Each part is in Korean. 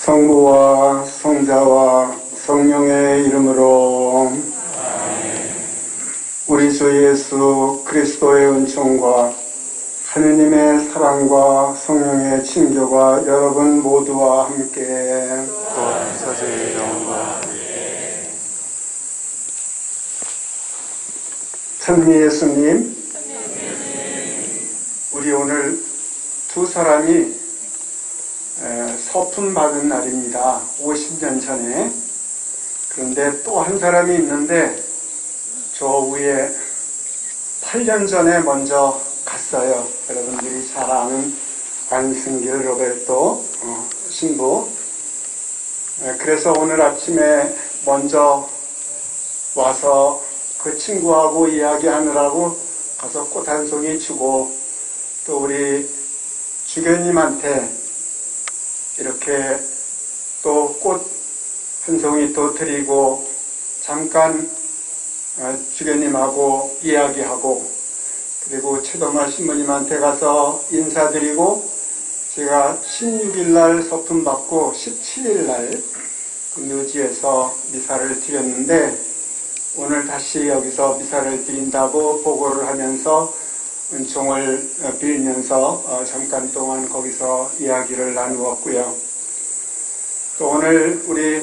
성부와 성자와 성령의 이름으로 우리 주 예수 그리스도의 은총과 하느님의 사랑과 성령의 친교가 여러분 모두와 함께 또한 사제의 영과 함께 천미 예수님, 우리 오늘 두 사람이 서품 받은 날입니다. 50년 전에. 그런데 또 한 사람이 있는데 저 위에 8년 전에 먼저 갔어요. 여러분들이 잘 아는 안승길 로베르토 신부. 그래서 오늘 아침에 먼저 와서 그 친구하고 이야기하느라고 가서 꽃 한 송이 주고 또 우리 주교님한테 이렇게 또 꽃 한 송이 또 드리고 잠깐 주교님하고 이야기하고 그리고 최동아 신부님한테 가서 인사드리고 제가 16일 날 서품 받고 17일 날 묘지에서 미사를 드렸는데 오늘 다시 여기서 미사를 드린다고 보고를 하면서 은총을 빌면서 잠깐 동안 거기서 이야기를 나누었고요. 또 오늘 우리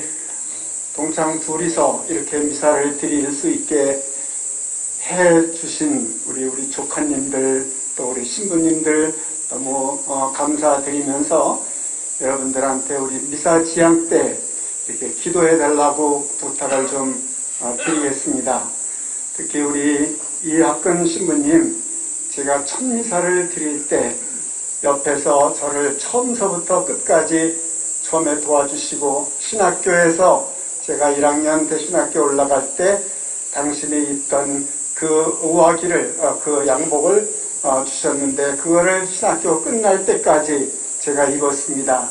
동창 둘이서 이렇게 미사를 드릴 수 있게 해주신 우리 조카님들 또 우리 신부님들 너무 감사드리면서 여러분들한테 우리 미사 지향 때 이렇게 기도해 달라고 부탁을 좀 드리겠습니다. 특히 우리 이학근 신부님, 제가 첫 미사를 드릴 때 옆에서 저를 처음서부터 끝까지 처음에 도와주시고 신학교에서 제가 1학년 대신학교 올라갈 때 당신이 입던 그 의화기를 그 양복을 주셨는데 그거를 신학교 끝날 때까지 제가 입었습니다.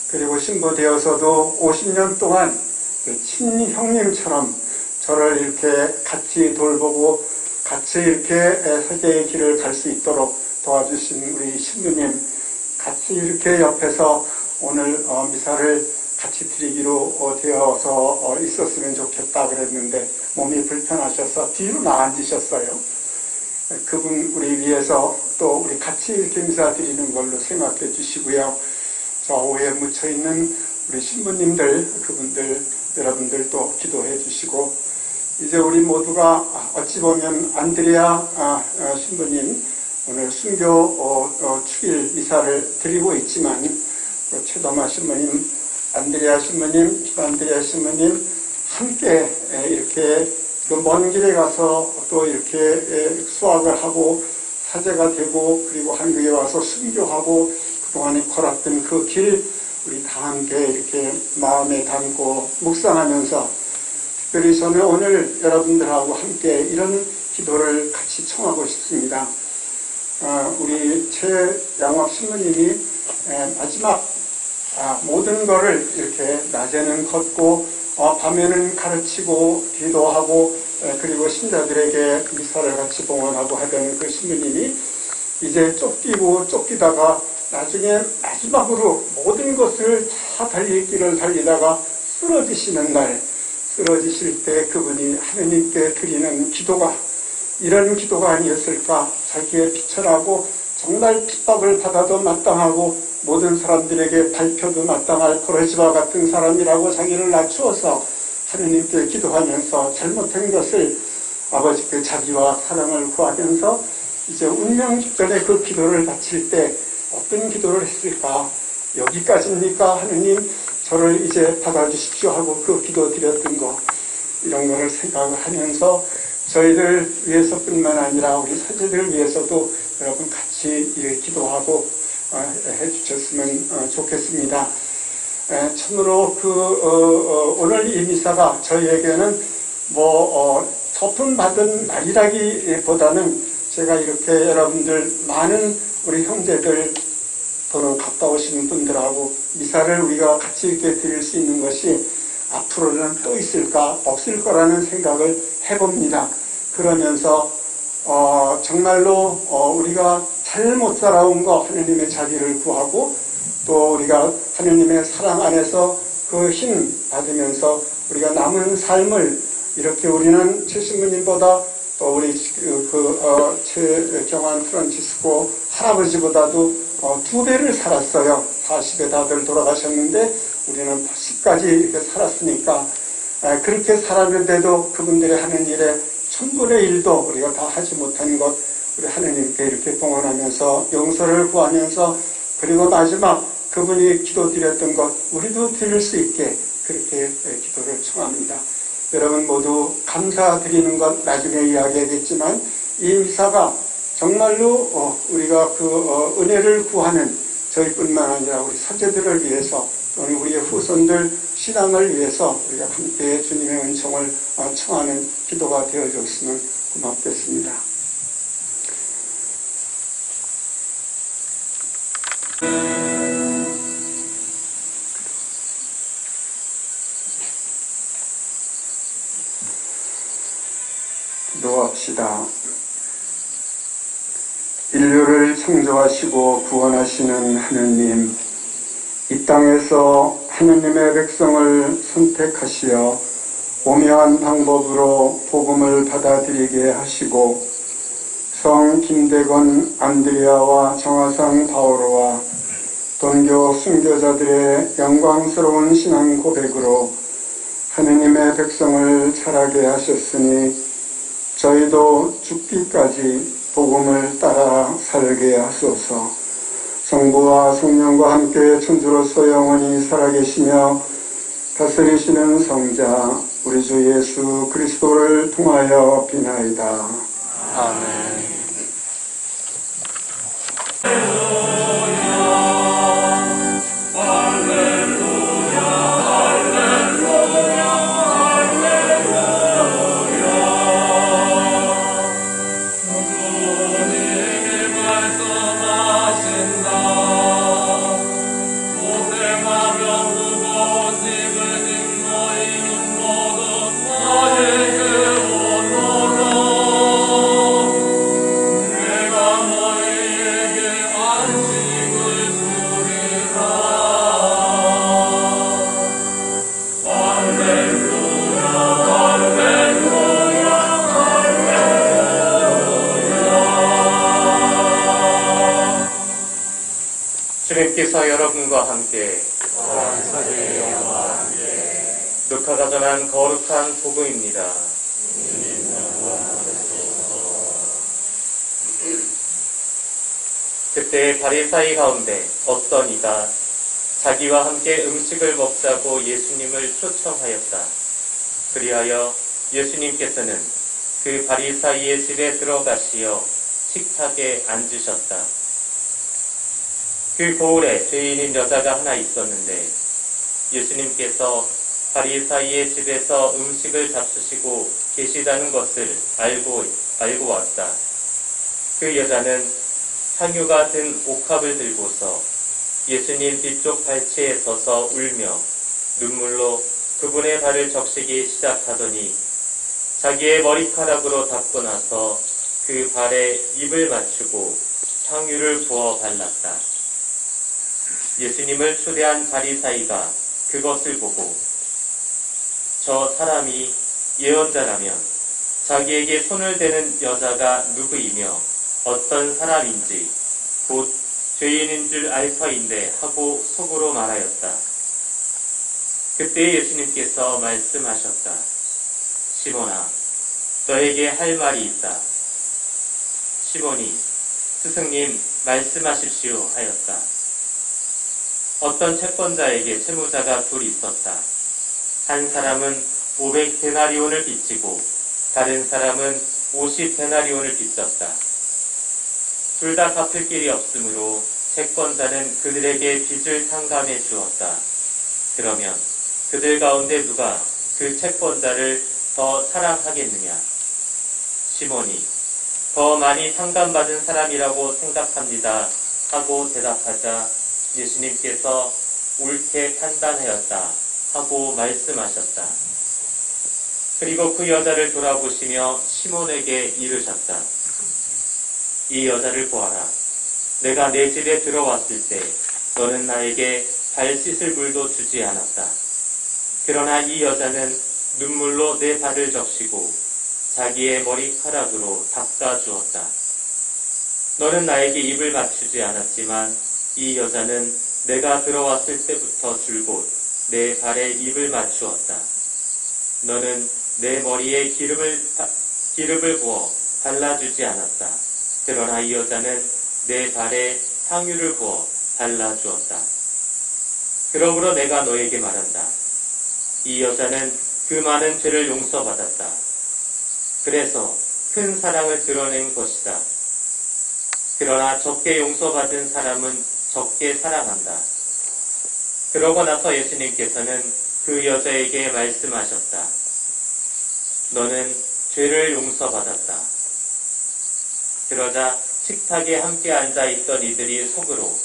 그리고 신부 되어서도 50년 동안 친형님처럼 저를 이렇게 같이 돌보고 같이 이렇게 세계의 길을 갈 수 있도록 도와주신 우리 신부님, 같이 이렇게 옆에서 오늘 미사를 같이 드리기로 되어서 있었으면 좋겠다 그랬는데 몸이 불편하셔서 뒤로 나앉으셨어요. 그분 우리 위해서 또 우리 같이 이렇게 미사 드리는 걸로 생각해 주시고요. 좌우에 묻혀있는 우리 신부님들, 그분들, 여러분들도 기도해 주시고 이제 우리 모두가 어찌 보면 안드레아 신부님 오늘 순교 축일 미사를 드리고 있지만 최도마 신부님, 안드레아 신부님, 안드레아 신부님 함께 이렇게 먼 길에 가서 또 이렇게 수학을 하고 사제가 되고 그리고 한국에 와서 순교하고 그동안에 걸었던 그 길 우리 다 함께 이렇게 마음에 담고 묵상하면서 특별히 저는 오늘 여러분들하고 함께 이런 기도를 같이 청하고 싶습니다. 우리 최양학 신부님이 마지막 모든 것을 이렇게 낮에는 걷고 밤에는 가르치고 기도하고 그리고 신자들에게 미사를 같이 봉헌하고 하던 그 신부님이 이제 쫓기다가 나중에 마지막으로 모든 것을 다 달릴 길을 달리다가 쓰러지시는 날, 쓰러지실 때 그분이 하느님께 드리는 기도가 이런 기도가 아니었을까. 자기의 비천하고 정말 핍박을 받아도 마땅하고 모든 사람들에게 발표도 마땅할 고레시바 같은 사람이라고 자기를 낮추어서 하느님께 기도하면서 잘못한 것을 아버지께 자비와 사랑을 구하면서 이제 운명 직전에 그 기도를 바칠 때 어떤 기도를 했을까. 여기까지입니까? 하느님 저를 이제 받아주십시오 하고 그 기도 드렸던 거 이런 거를 생각을 하면서 저희들 위해서뿐만 아니라 우리 사제들 위해서도 여러분 같이 기도하고 해주셨으면 좋겠습니다. 참으로 오늘 이 미사가 저희에게는 서품 받은 날이라기보다는 제가 이렇게 여러분들 많은 우리 형제들 또는 가까우신 분들하고 미사를 우리가 같이 이렇게 드릴 수 있는 것이 앞으로는 또 있을까 없을 거라는 생각을 해봅니다. 그러면서 정말로 우리가 잘못 살아온 거 하느님의 자비를 구하고 또 우리가 하느님의 사랑 안에서 그 힘 받으면서 우리가 남은 삶을 이렇게 우리는 최신부님보다 또 우리 최경환 프란치스코 할아버지보다도 2배를 살았어요. 40에 다들 돌아가셨는데 우리는 80까지 이렇게 살았으니까 그렇게 살았는데도 그분들이 하는 일에 1000분의 1도 우리가 다 하지 못한 것 우리 하느님께 이렇게 봉헌하면서 용서를 구하면서 그리고 마지막 그분이 기도드렸던 것 우리도 드릴 수 있게 그렇게 기도를 청합니다. 여러분 모두 감사드리는 것 나중에 이야기하겠지만 이 미사가 정말로 우리가 그 은혜를 구하는 저희뿐만 아니라 우리 사제들을 위해서 또는 우리의 후손들 신앙을 위해서 우리가 함께 주님의 은총을 청하는 기도가 되어줬으면 고맙겠습니다. 기도합시다. 인류를 창조하시고 구원하시는 하느님, 이 땅에서 하느님의 백성을 선택하시어 오묘한 방법으로 복음을 받아들이게 하시고 성 김대건 안드레아와 정화상 바오로와 돈교 순교자들의 영광스러운 신앙 고백으로 하느님의 백성을 자라게 하셨으니 저희도 죽기까지 복음을 따라 살게 하소서. 성부와 성령과 함께 천주로서 영원히 살아계시며 다스리시는 성자 우리 주 예수 그리스도를 통하여 비나이다. 아멘. 주님께서 여러분과 함께 루카가 전한 거룩한 복음입니다. 그때 바리사이 가운데 어떤 이가 자기와 함께 음식을 먹자고 예수님을 초청하였다. 그리하여 예수님께서는 그 바리사이의 집에 들어가시어 식탁에 앉으셨다. 그 고을에 죄인인 여자가 하나 있었는데 예수님께서 바리사이의 집에서 음식을 잡수시고 계시다는 것을 알고 왔다. 그 여자는 향유가 든 옥합을 들고서 예수님 뒤쪽 발치에 서서 울며 눈물로 그분의 발을 적시기 시작하더니 자기의 머리카락으로 닦고 나서 그 발에 입을 맞추고 향유를 부어 발랐다. 예수님을 초대한 바리사이가 그것을 보고 저 사람이 예언자라면 자기에게 손을 대는 여자가 누구이며 어떤 사람인지 곧 죄인인 줄 알 터인데 하고 속으로 말하였다. 그때 예수님께서 말씀하셨다. 시몬아, 너에게 할 말이 있다. 시몬이 스승님 말씀하십시오 하였다. 어떤 채권자에게 채무자가 둘 있었다. 한 사람은 500데나리온을 빚지고 다른 사람은 50데나리온을 빚졌다. 둘 다 갚을 길이 없으므로 채권자는 그들에게 빚을 탕감해 주었다. 그러면 그들 가운데 누가 그 채권자를 더 사랑하겠느냐? 시몬이 더 많이 탕감받은 사람이라고 생각합니다 하고 대답하자 예수님께서 옳게 판단하였다 하고 말씀하셨다. 그리고 그 여자를 돌아보시며 시몬에게 이르셨다. 이 여자를 보아라. 내가 내 집에 들어왔을 때 너는 나에게 발 씻을 물도 주지 않았다. 그러나 이 여자는 눈물로 내 발을 적시고 자기의 머리카락으로 닦아주었다. 너는 나에게 입을 맞추지 않았지만 이 여자는 내가 들어왔을 때부터 줄곧 내 발에 입을 맞추었다. 너는 내 머리에 기름을 부어 발라주지 않았다. 그러나 이 여자는 내 발에 향유를 부어 발라주었다. 그러므로 내가 너에게 말한다. 이 여자는 그 많은 죄를 용서받았다. 그래서 큰 사랑을 드러낸 것이다. 그러나 적게 용서받은 사람은 적게 사랑한다. 그러고 나서 예수님께서는 그 여자에게 말씀하셨다. 너는 죄를 용서받았다. 그러자 식탁에 함께 앉아있던 이들이 속으로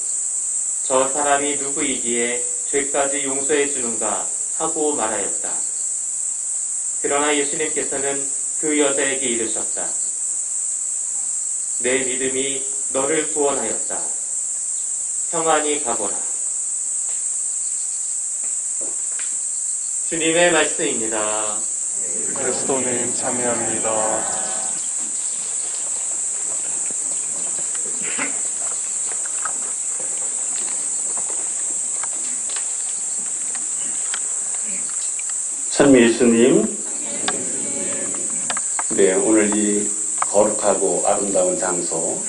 저 사람이 누구이기에 죄까지 용서해 주는가 하고 말하였다. 그러나 예수님께서는 그 여자에게 이르셨다. 내 믿음이 너를 구원하였다. 평안히 가거라. 주님의 말씀입니다. 그리스도님 참여합니다. 참 예수님, 네, 오늘 이 거룩하고 아름다운 장소,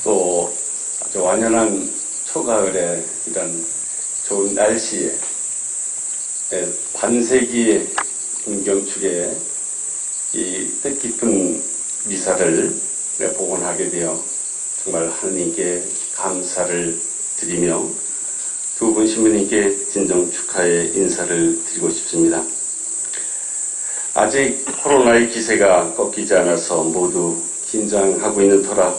또 아주 완연한 초가을에 이런 좋은 날씨에 반세기의 풍경축에 이 뜻깊은 미사를 복원하게 되어 정말 하느님께 감사를 드리며 두 분 신부님께 진정 축하의 인사를 드리고 싶습니다. 아직 코로나의 기세가 꺾이지 않아서 모두 긴장하고 있는 터라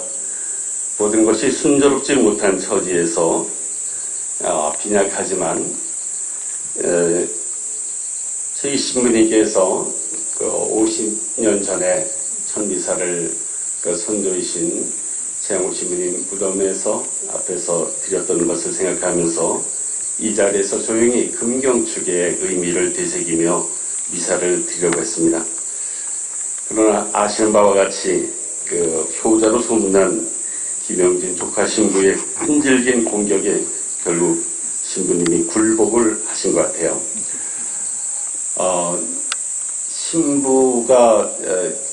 모든 것이 순조롭지 못한 처지에서 빈약하지만 저희 신부님께서 50년 전에 천미사를 선조이신 최양호 신부님 무덤에서 앞에서 드렸던 것을 생각하면서 이 자리에서 조용히 금경축의 의미를 되새기며 미사를 드리려고 했습니다. 그러나 아시는 바와 같이 효자로 소문난 김영진 조카 신부의 끈질긴 공격에 결국 신부님이 굴복을 하신 것 같아요. 신부가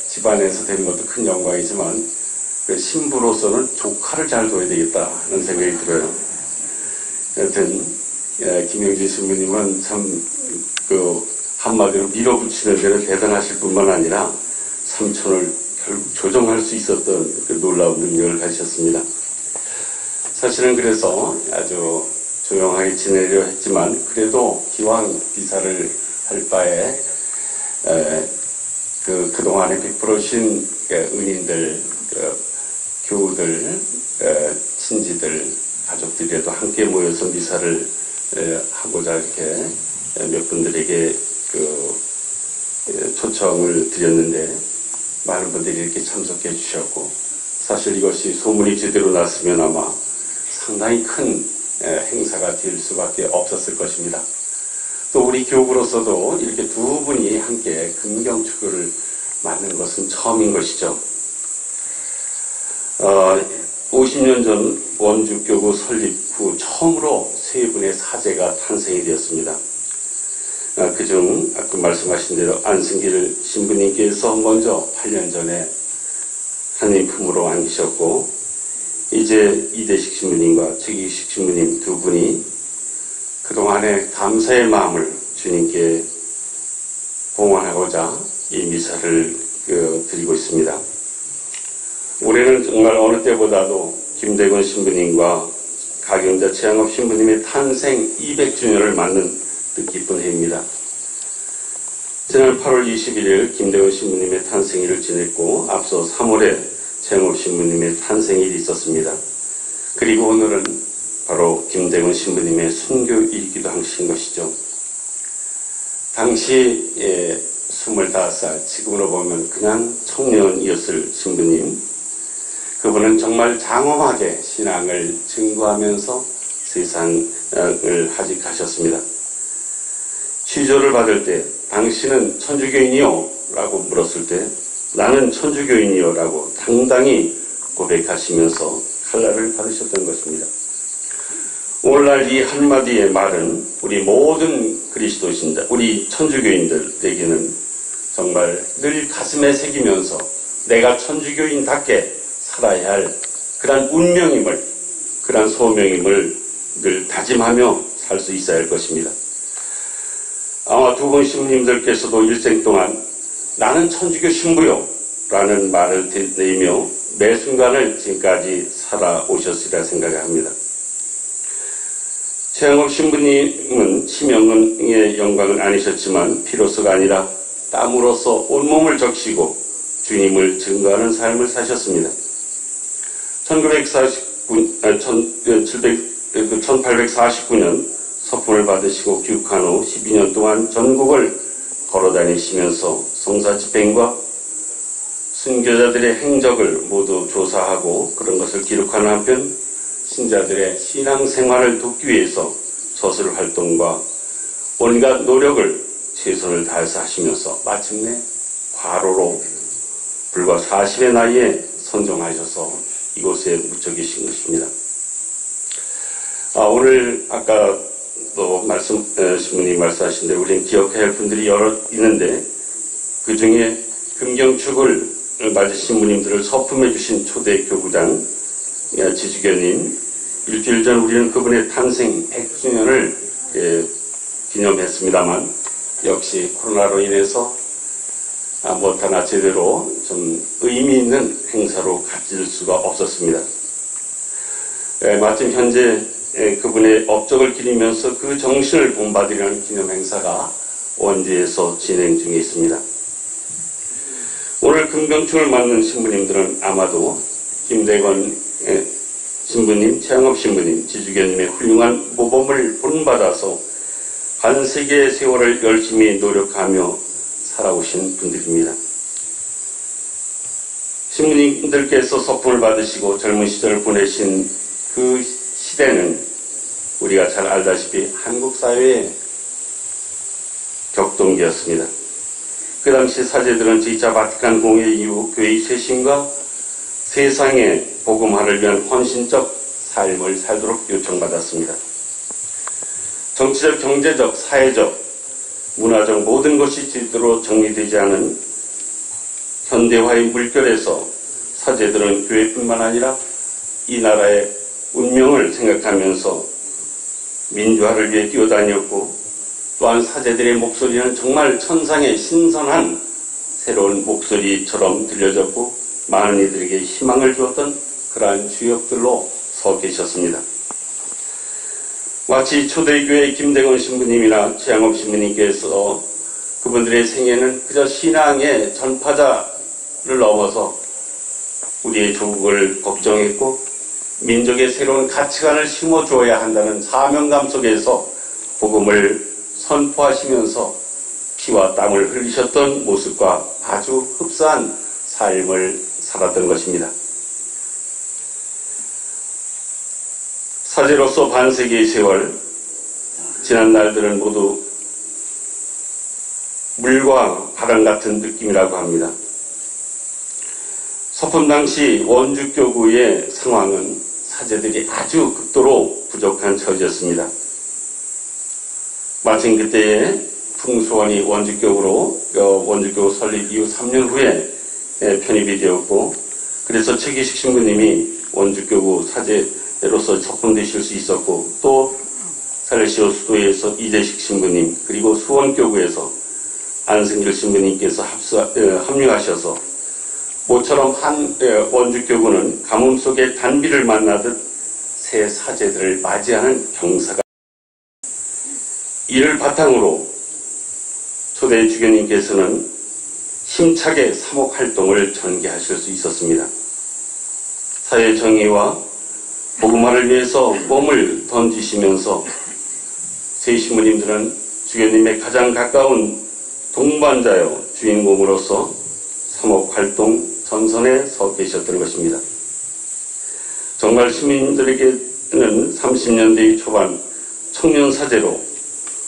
집안에서 되는 것도 큰 영광이지만 신부로서는 조카를 잘 둬야 되겠다는 생각이 들어요. 여하튼 김영진 신부님은 참 한마디로 밀어붙이는 데는 대단하실 뿐만 아니라 삼촌을 결국 조정할 수 있었던 놀라운 능력을 가지셨습니다. 사실은 그래서 아주 조용하게 지내려 했지만 그래도 기왕 비사를 할 바에 그동안에 베풀어주신 은인들, 교우들, 친지들, 가족들이라도 함께 모여서 미사를 하고자 이렇게 몇 분들에게 초청을 드렸는데 많은 분들이 이렇게 참석해 주셨고 사실 이것이 소문이 제대로 났으면 아마 상당히 큰 행사가 될 수밖에 없었을 것입니다. 또 우리 교구로서도 이렇게 두 분이 함께 금경축을 맡는 것은 처음인 것이죠. 50년 전 원주교구 설립 후 처음으로 세 분의 사제가 탄생이 되었습니다. 그중 아까 말씀하신 대로 안승길 신부님께서 먼저 8년 전에 하느님 품으로 안기셨고 이제 이대식 신부님과 최기식 신부님 두 분이 그동안의 감사의 마음을 주님께 봉헌하고자 이 미사를 드리고 있습니다. 올해는 정말 어느 때보다도 김대건 신부님과 가경자 최양업 신부님의 탄생 200주년을 맞는 뜻깊은 해입니다. 지난 8월 21일 김대건 신부님의 탄생일을 지냈고 앞서 3월에 최양업 신부님의 탄생일이 있었습니다. 그리고 오늘은 바로 김대건 신부님의 순교일이기도 하신 것이죠. 당시 25살, 지금으로 보면 그냥 청년이었을 신부님. 그분은 정말 장엄하게 신앙을 증거하면서 세상을 하직하셨습니다. 취조를 받을 때 당신은 천주교인이요? 라고 물었을 때 나는 천주교인이요? 라고 당당히 고백하시면서 칼날을 받으셨던 것입니다. 오늘날 이 한마디의 말은 우리 모든 그리스도 신자, 우리 천주교인들에게는 정말 늘 가슴에 새기면서 내가 천주교인답게 살아야 할 그러한 운명임을, 그러한 소명임을 늘 다짐하며 살 수 있어야 할 것입니다. 아마 두 분 신부님들께서도 일생 동안 나는 천주교 신부요 라는 말을 내며 매 순간을 지금까지 살아오셨으리라 생각합니다. 최양업 신부님은 치명의 영광은 아니셨지만 피로서가 아니라 땀으로써 온몸을 적시고 주님을 증거하는 삶을 사셨습니다. 1849년 서품을 받으시고 귀국한 후 12년 동안 전국을 걸어다니시면서 성사집행과 순교자들의 행적을 모두 조사하고 그런 것을 기록하는 한편 신자들의 신앙생활을 돕기 위해서 저술 활동과 온갖 노력을 최선을 다해서 하시면서 마침내 과로로 불과 40의 나이에 선종하셔서 이곳에 묻혀 계신 것입니다. 오늘 아까 또 신부님 말씀하신 대로 우리는 기억해야 할 분들이 여러 있는데 그 중에 금경축을 맞으신 신부님들을 서품해 주신 초대 교구장 지주교님, 일주일 전 우리는 그분의 탄생 100주년을 기념했습니다만 역시 코로나로 인해서 못 하나 제대로 좀 의미 있는 행사로 가질 수가 없었습니다. 마침 현재 그분의 업적을 기리면서 그 정신을 본받으려는 기념 행사가 원주에서 진행 중에 있습니다. 오늘 금경축을 맞는 신부님들은 아마도 김대건 신부님, 최양업 신부님, 지주교님의 훌륭한 모범을 본받아서 반세기의 세월을 열심히 노력하며 살아오신 분들입니다. 신부님들께서 서품을 받으시고 젊은 시절을 보내신 그 시대는 우리가 잘 알다시피 한국 사회의 격동기였습니다. 그 당시 사제들은 제2차 바티칸 공회 이후 교회의 쇄신과 세상의 복음화를 위한 헌신적 삶을 살도록 요청받았습니다. 정치적, 경제적, 사회적, 문화적 모든 것이 제대로 정리되지 않은 현대화의 물결에서 사제들은 교회뿐만 아니라 이 나라의 운명을 생각하면서 민주화를 위해 뛰어다녔고 또한 사제들의 목소리는 정말 천상의 신선한 새로운 목소리처럼 들려졌고 많은 이들에게 희망을 주었던 그러한 주역들로 서 계셨습니다. 마치 초대교회 김대건 신부님이나 최양업 신부님께서 그분들의 생애는 그저 신앙의 전파자를 넘어서 우리의 조국을 걱정했고 민족의 새로운 가치관을 심어주어야 한다는 사명감 속에서 복음을 선포하시면서 피와 땀을 흘리셨던 모습과 아주 흡사한 삶을 살았던 것입니다. 사제로서 반세기의 세월, 지난 날들은 모두 물과 바람 같은 느낌이라고 합니다. 서품 당시 원주교구의 상황은 사제들이 아주 극도로 부족한 처지였습니다. 마침 그때에 풍수원이 원주교구로 원주교구 설립 이후 3년 후에 편입이 되었고 그래서 최기식 신부님이 원주교구 사제로서 서품되실 수 있었고 또 살레시오 수도에서 이재식 신부님 그리고 수원교구에서 안승길 신부님께서 합류하셔서 모처럼 한 원주교구는 가뭄 속에 단비를 만나듯 새 사제들을 맞이하는 경사가 이를 바탕으로 초대 주교님께서는 힘차게 사목활동을 전개하실 수 있었습니다. 사회 정의와 복음화를 위해서 몸을 던지시면서 새 신부님들은 주교님의 가장 가까운 동반자요 주인공으로서 사목활동 전선에 서 계셨던 것입니다. 정말 시민들에게 30년대 초반 청년 사제로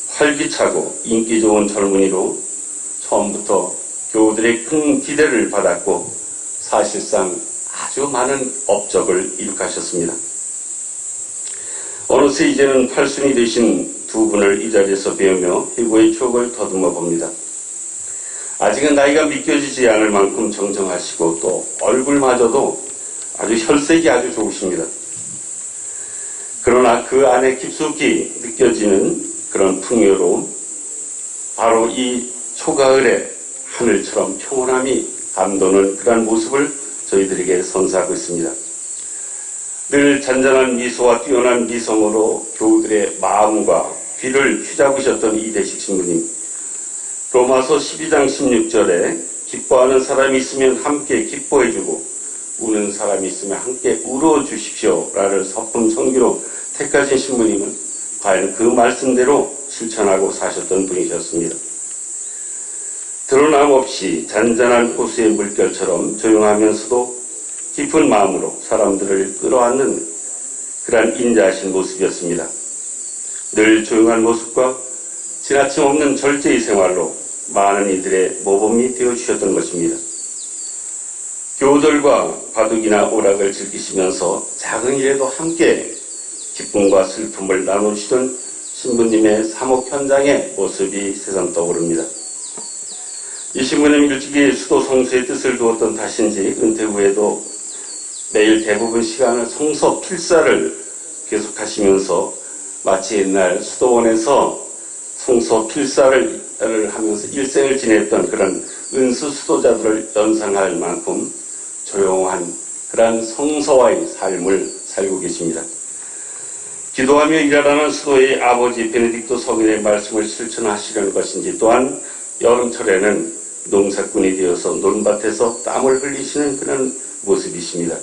활기차고 인기 좋은 젊은이로 처음부터 교우들의 큰 기대를 받았고 사실상 아주 많은 업적을 이룩하셨습니다. 어느새 이제는 팔순이 되신 두 분을 이 자리에서 배우며 희고의 추억을 더듬어 봅니다. 아직은 나이가 믿겨지지 않을 만큼 정정하시고 또 얼굴마저도 아주 혈색이 아주 좋으십니다. 그러나 그 안에 깊숙이 느껴지는 그런 풍요로 바로 이 초가을의 하늘처럼 평온함이 감도는 그러한 모습을 저희들에게 선사하고 있습니다. 늘 잔잔한 미소와 뛰어난 미성으로 교우들의 마음과 귀를 휘잡으셨던 이대식 신부님. 로마서 12장 16절에 기뻐하는 사람이 있으면 함께 기뻐해주고 우는 사람이 있으면 함께 울어주십시오 라를 서품 성기로 택하신 신부님은 과연 그 말씀대로 실천하고 사셨던 분이셨습니다. 드러남 없이 잔잔한 호수의 물결처럼 조용하면서도 깊은 마음으로 사람들을 끌어안는 그러한 인자하신 모습이었습니다. 늘 조용한 모습과 지나침 없는 절제의 생활로 많은 이들의 모범이 되어주셨던 것입니다. 교우들과 바둑이나 오락을 즐기시면서 작은 일에도 함께 기쁨과 슬픔을 나누시던 신부님의 사목 현장의 모습이 새삼 떠오릅니다. 이 신부님 일찍이 수도 성수의 뜻을 두었던 탓인지 은퇴 후에도 매일 대부분 시간을 성서 필사를 계속하시면서 마치 옛날 수도원에서 성서 필사를 하면서 일생을 지냈던 그런 은수 수도자들을 연상할 만큼 조용한 그런 성서와의 삶을 살고 계십니다. 기도하며 일하라는 수도의 아버지 베네딕토 성인의 말씀을 실천하시려는 것인지 또한 여름철에는 농사꾼이 되어서 논밭에서 땀을 흘리시는 그런 모습이십니다.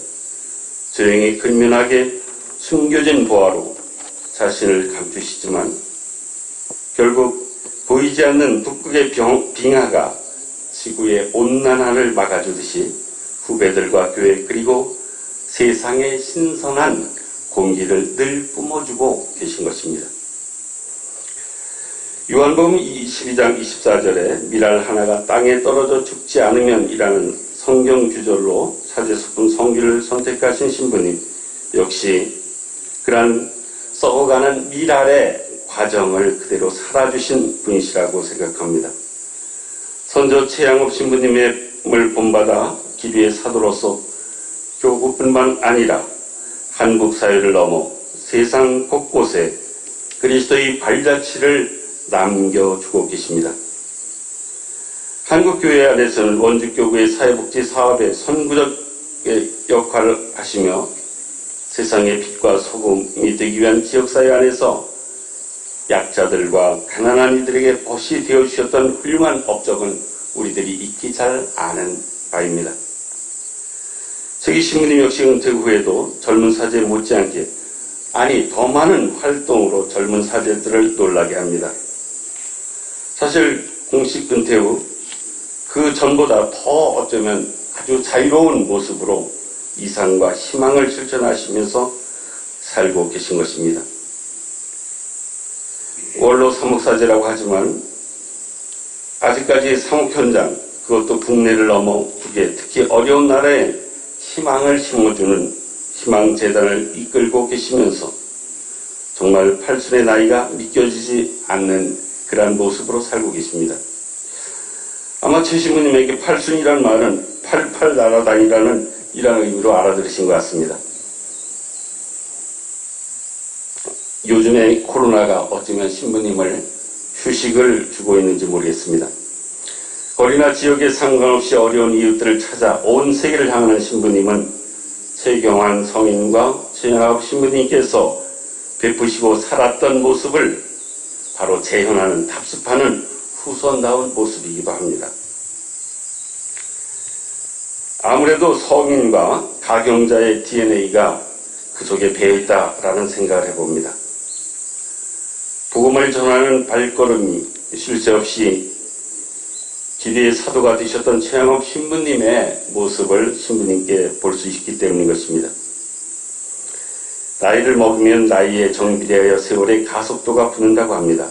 조용히 근면하게 숨겨진 보화로 자신을 감추시지만 결국 보이지 않는 북극의 빙하가 지구의 온난화를 막아주듯이 후배들과 교회 그리고 세상의 신선한 공기를 늘 뿜어주고 계신 것입니다. 요한복음 22장 24절에 밀알 하나가 땅에 떨어져 죽지 않으면 이라는 성경 구절로 사제소품 성기를 선택하신 신부님 역시 그러한 썩어가는 밀알의 과정을 그대로 살아주신 분이시라고 생각합니다. 선조 최양업 신부님을 본받아 기도의 사도로서 교구뿐만 아니라 한국 사회를 넘어 세상 곳곳에 그리스도의 발자취를 남겨주고 계십니다. 한국교회 안에서는 원주교구의 사회복지 사업의 선구적 역할을 하시며 세상의 빛과 소금이 되기 위한 지역사회 안에서 약자들과 가난한 이들에게 벗이 되어주셨던 훌륭한 업적은 우리들이 익히 잘 아는 바입니다. 저기 신부님 역시 은퇴 후에도 젊은 사제 못지않게 아니 더 많은 활동으로 젊은 사제들을 놀라게 합니다. 사실 공식 은퇴 후 그 전보다 더 어쩌면 아주 자유로운 모습으로 이상과 희망을 실천하시면서 살고 계신 것입니다. 원로 사목사제라고 하지만 아직까지 사목 현장, 그것도 국내를 넘어 국외, 특히 어려운 나라에 희망을 심어주는 희망재단을 이끌고 계시면서 정말 팔순의 나이가 믿겨지지 않는 그러한 모습으로 살고 계십니다. 아마 최 신부님에게 팔순이라는 말은 88 날아다니라는 이런 의미로 알아들으신 것 같습니다. 요즘에 코로나가 어쩌면 신부님을 휴식을 주고 있는지 모르겠습니다. 거리나 지역에 상관없이 어려운 이웃들을 찾아 온 세계를 향하는 신부님은 최경환 성인과 최양학 신부님께서 베푸시고 살았던 모습을 바로 재현하는 답습하는 후손다운 모습이기도 합니다. 아무래도 성인과 가경자의 DNA가 그 속에 배어있다라는 생각을 해봅니다. 복음을 전하는 발걸음이 쉴 새 없이 기도의 사도가 되셨던 최양업 신부님의 모습을 신부님께 볼 수 있기 때문인 것입니다. 나이를 먹으면 나이에 정비례하여 세월의 가속도가 붙는다고 합니다.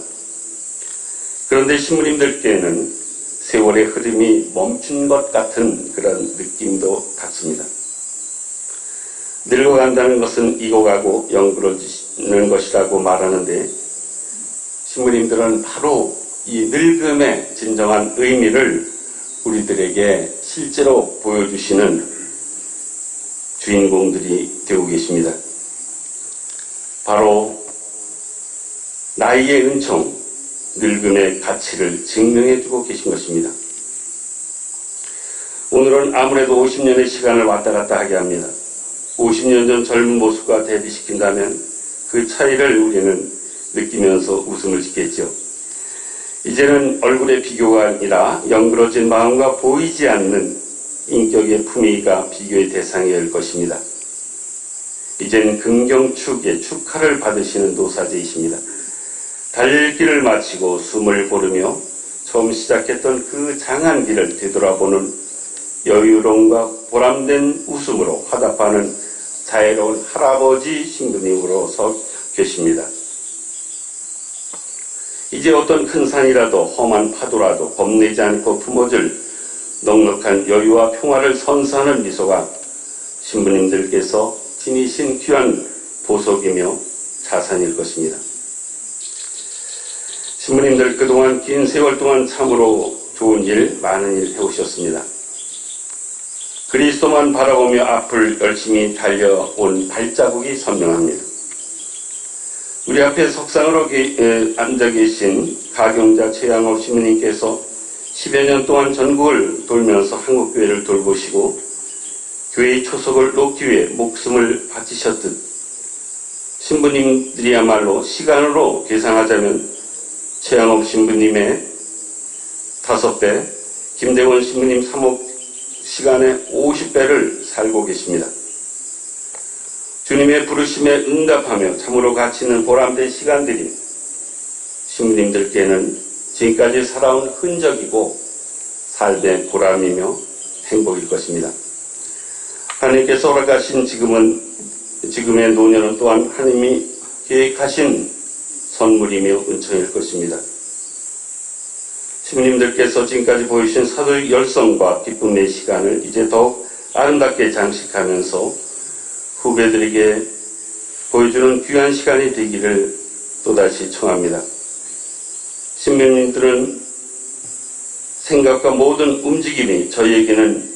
그런데 신부님들께는 세월의 흐름이 멈춘 것 같은 그런 느낌도 같습니다. 늙어간다는 것은 익어가고 영그러지는 것이라고 말하는데 신부님들은 바로 이 늙음의 진정한 의미를 우리들에게 실제로 보여주시는 주인공들이 되고 계십니다. 바로 나이의 은총, 늙음의 가치를 증명해주고 계신 것입니다. 오늘은 아무래도 50년의 시간을 왔다 갔다 하게 합니다. 50년 전 젊은 모습과 대비시킨다면 그 차이를 우리는 느끼면서 웃음을 짓겠죠. 이제는 얼굴의 비교가 아니라 영그러진 마음과 보이지 않는 인격의 품위가 비교의 대상이 될 것입니다. 이제는 긍경축의 축하를 받으시는 노사제이십니다. 달릴 길을 마치고 숨을 고르며 처음 시작했던 그 장한 길을 되돌아보는 여유로움과 보람된 웃음으로 화답하는 자애로운 할아버지 신부님으로 서 계십니다. 이제 어떤 큰 산이라도 험한 파도라도 겁내지 않고 품어줄 넉넉한 여유와 평화를 선사하는 미소가 신부님들께서 지니신 귀한 보석이며 자산일 것입니다. 신부님들 그동안 긴 세월 동안 참으로 좋은 일, 많은 일 해오셨습니다. 그리스도만 바라보며 앞을 열심히 달려온 발자국이 선명합니다. 우리 앞에 석상으로 앉아 계신 가경자 최양호 신부님께서 10여 년 동안 전국을 돌면서 한국교회를 돌보시고 교회의 초석을 놓기 위해 목숨을 바치셨듯 신부님들이야말로 시간으로 계산하자면 최양호 신부님의 5배, 김대원 신부님 사목 시간의 50배를 살고 계십니다. 주님의 부르심에 응답하며 참으로 가치 있는 보람된 시간들이 신부님들께는 지금까지 살아온 흔적이고 삶의 보람이며 행복일 것입니다. 하나님께서 허락하신 지금의 노년은 또한 하나님이 계획하신 선물이며 은총일 것입니다. 신부님들께서 지금까지 보여주신 사도의 열성과 기쁨의 시간을 이제 더욱 아름답게 장식하면서 후배들에게 보여주는 귀한 시간이 되기를 또다시 청합니다. 신부님들은 생각과 모든 움직임이 저희에게는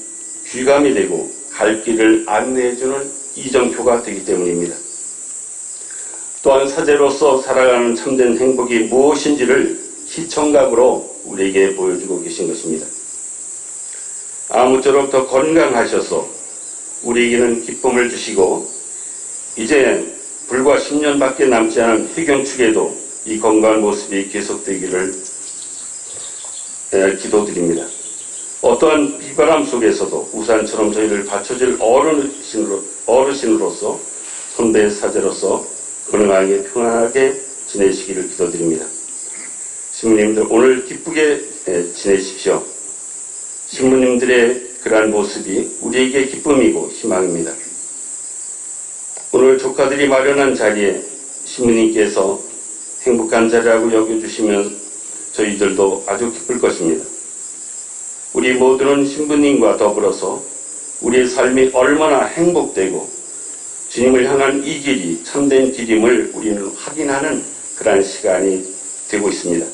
귀감이 되고 갈 길을 안내해주는 이정표가 되기 때문입니다. 또한 사제로서 살아가는 참된 행복이 무엇인지를 시청각으로 우리에게 보여주고 계신 것입니다. 아무쪼록 더 건강하셔서 우리에게는 기쁨을 주시고 이제 불과 10년밖에 남지 않은 회경축에도 이 건강한 모습이 계속되기를 기도드립니다. 어떠한 비바람 속에서도 우산처럼 저희를 받쳐줄 어르신으로서 선배 사제로서 건강하게 평안하게 지내시기를 기도드립니다. 신부님들 오늘 기쁘게 지내십시오. 신부님들의 그러한 모습이 우리에게 기쁨이고 희망입니다. 오늘 조카들이 마련한 자리에 신부님께서 행복한 자리라고 여겨주시면 저희들도 아주 기쁠 것입니다. 우리 모두는 신부님과 더불어서 우리의 삶이 얼마나 행복되고 주님을 향한 이 길이 참된 길임을 우리는 확인하는 그러한 시간이 되고 있습니다.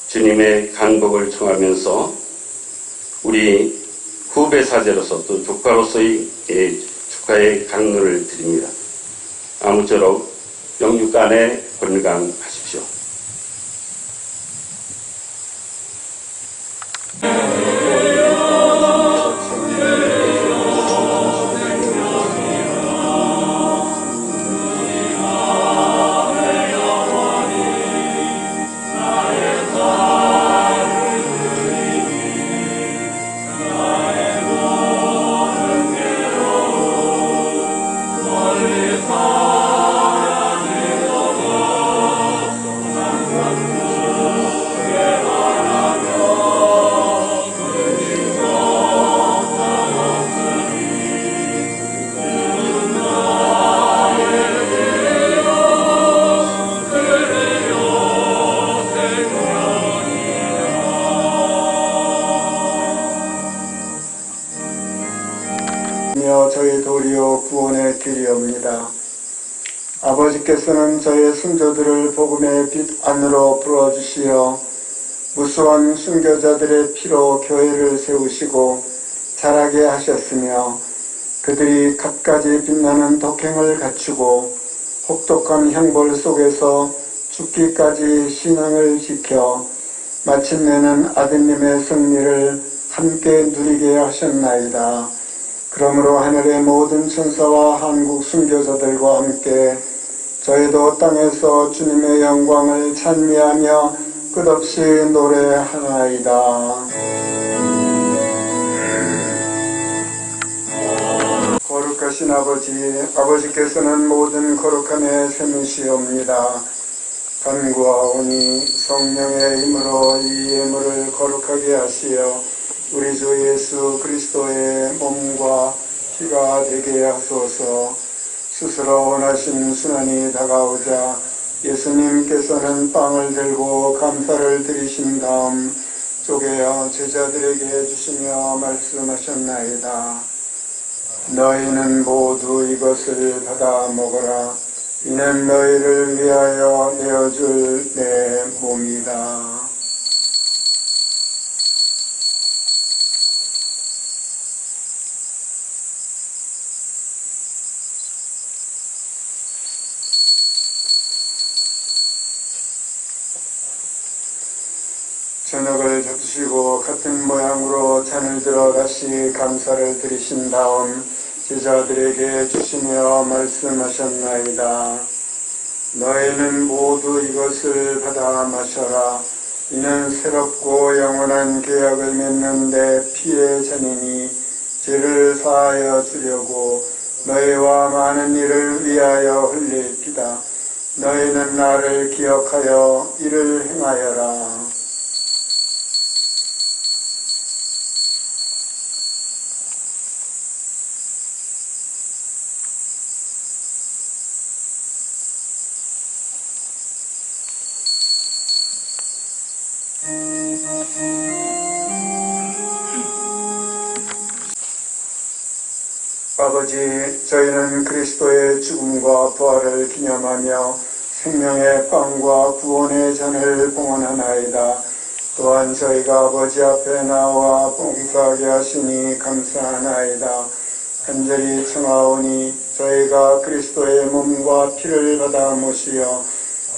주님의 강복을 청하면서 우리 후배 사제로서 또 조카로서의 축하의 강론을 드립니다. 아무쪼록 영육간에 건강하십시오. 아버지께서는 저의 순조들을 복음의 빛 안으로 불어주시어 무수한 순교자들의 피로 교회를 세우시고 자라게 하셨으며 그들이 갖가지 빛나는 독행을 갖추고 혹독한 형벌 속에서 죽기까지 신앙을 지켜 마침내는 아드님의 승리를 함께 누리게 하셨나이다. 그러므로 하늘의 모든 천사와 한국 순교자들과 함께 저희도 땅에서 주님의 영광을 찬미하며 끝없이 노래하나이다. 거룩하신 아버지께서는 모든 거룩함의 샘이시옵니다. 간구하오니 성령의 힘으로 이 예물을 거룩하게 하시어 우리 주 예수 그리스도의 몸과 피가 되게 하소서. 스스로 원하신 순환이 다가오자 예수님께서는 빵을 들고 감사를 드리신 다음 쪼개어 제자들에게 주시며 말씀하셨나이다. 너희는 모두 이것을 받아 먹어라. 이는 너희를 위하여 내어줄 내 몸이다. 저녁을 잡수시고 같은 모양으로 잔을 들어 다시 감사를 드리신 다음 제자들에게 주시며 말씀하셨나이다. 너희는 모두 이것을 받아 마셔라. 이는 새롭고 영원한 계약을 맺는 내 피의 잔이니 죄를 사하여 주려고 너희와 많은 이를 위하여 흘릴 피다. 너희는 나를 기억하여 이를 행하여라. 아버지, 저희는 그리스도의 죽음과 부활을 기념하며 생명의 빵과 구원의 잔을 봉헌하나이다. 또한 저희가 아버지 앞에 나와 봉사하게 하시니 감사하나이다. 간절히 청하오니 저희가 그리스도의 몸과 피를 받아 모시어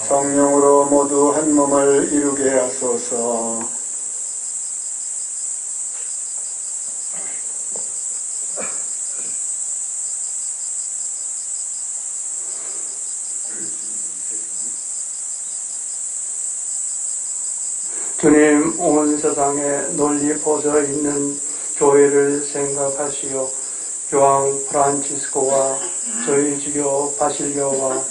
성령으로 모두 한 몸을 이루게 하소서. 주님, 온 세상에 널리 퍼져 있는 교회를 생각하시어 교황 프란치스코와 저희 주교 바실료와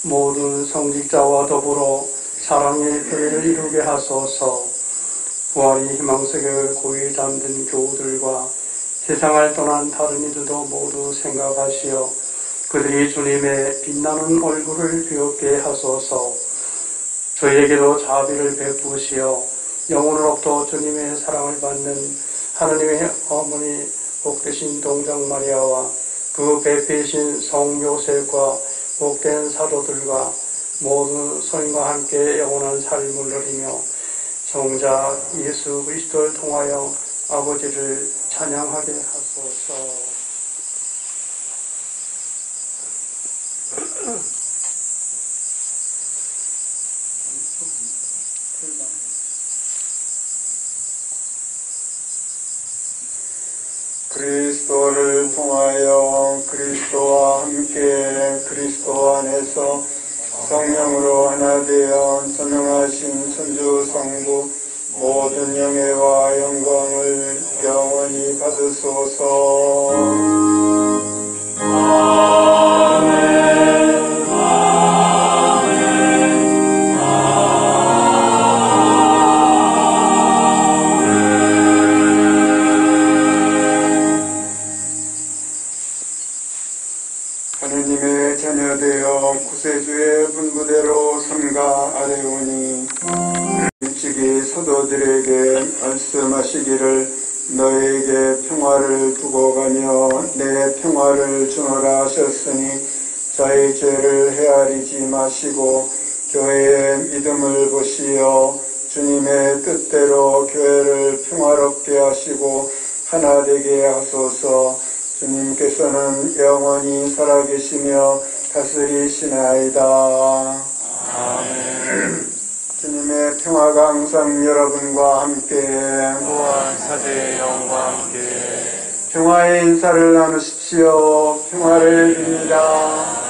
모든 성직자와 더불어 사랑의 교회를 이루게 하소서. 부활이 희망세계를 고이 잠든 교우들과 세상을 떠난 다른 이들도 모두 생각하시어 그들이 주님의 빛나는 얼굴을 비웃게 하소서. 저희에게도 자비를 베푸시어 영원으로부터 주님의 사랑을 받는 하느님의 어머니 복되신 동정 마리아와 그 배필이신 성 요셉과 복된 사도들과 모든 성인과 함께 영원한 삶을 누리며 성자 예수 그리스도를 통하여 아버지를 찬양하게 하소서. 그리스도를 통하여 그리스도와 함께 그리스도 안에서 성령으로 하나 되어 전능하신 천주 성부 모든 영예와 영광을 영원히 받으소서. 하느님의 자녀되어 구세주의 분부대로 삼가 아뢰오니 일찍이 사도들에게 말씀하시기를 너에게 평화를 두고 가며 내 평화를 주노라 하셨으니 역사의 죄를 헤아리지 마시고 교회의 믿음을 보시어 주님의 뜻대로 교회를 평화롭게 하시고 하나 되게 하소서. 주님께서는 영원히 살아계시며 다스리시나이다. 아멘. 주님의 평화가 항상 여러분과 함께 또한 사제의 영과 함께 평화의 인사를 나누십시오. 평화를 빕니다.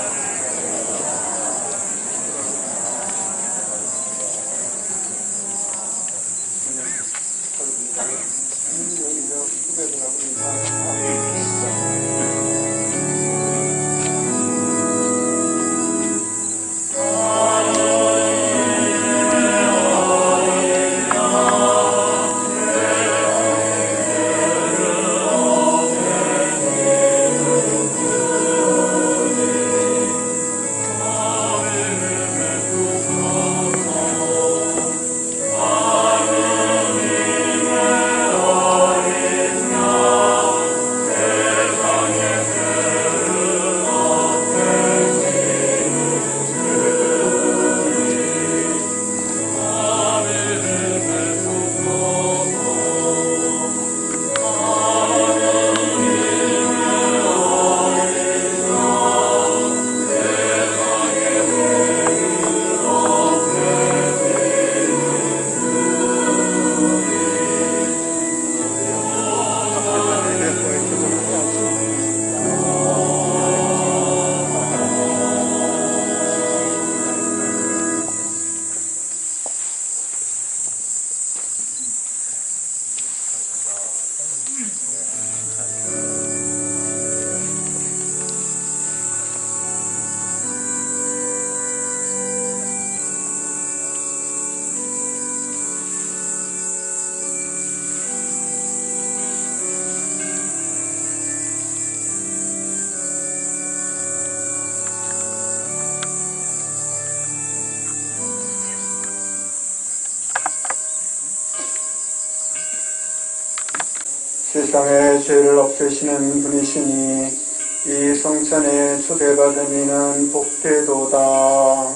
세상의 죄를 없애시는 분이시니 이 성찬에 초대받은 이는 복되도다.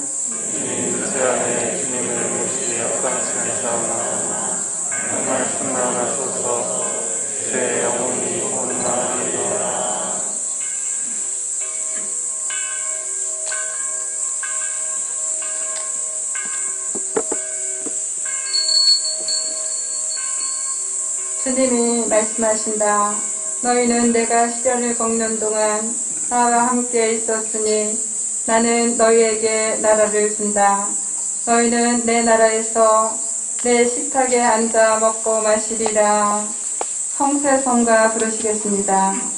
제 안에 주님을 모시기 합당치 않사오나 그 말씀만 하소서. 제 영혼이 온나이다. 주님이 말씀하신다. 너희는 내가 시련을 겪는 동안 나와 함께 있었으니 나는 너희에게 나라를 준다. 너희는 내 나라에서 내 식탁에 앉아 먹고 마시리라. 성세성가 부르시겠습니다.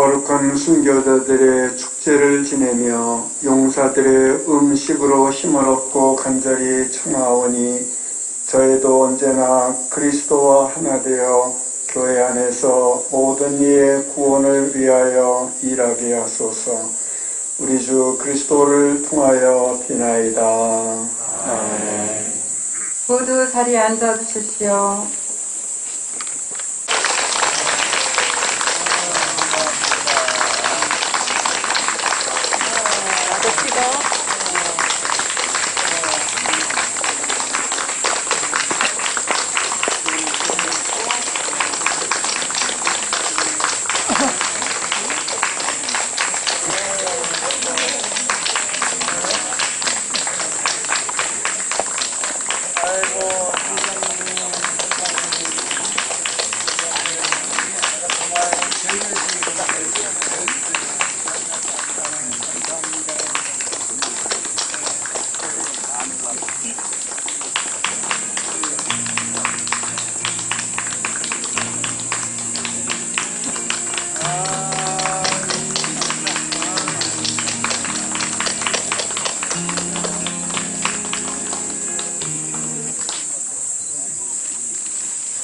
거룩한 순교자들의 축제를 지내며 용사들의 음식으로 힘을 얻고 간절히 청하오니 저희도 언제나 그리스도와 하나 되어 교회 안에서 모든 이의 구원을 위하여 일하게 하소서. 우리 주 그리스도를 통하여 비나이다. 아멘. 모두 자리에 앉아 주십시오.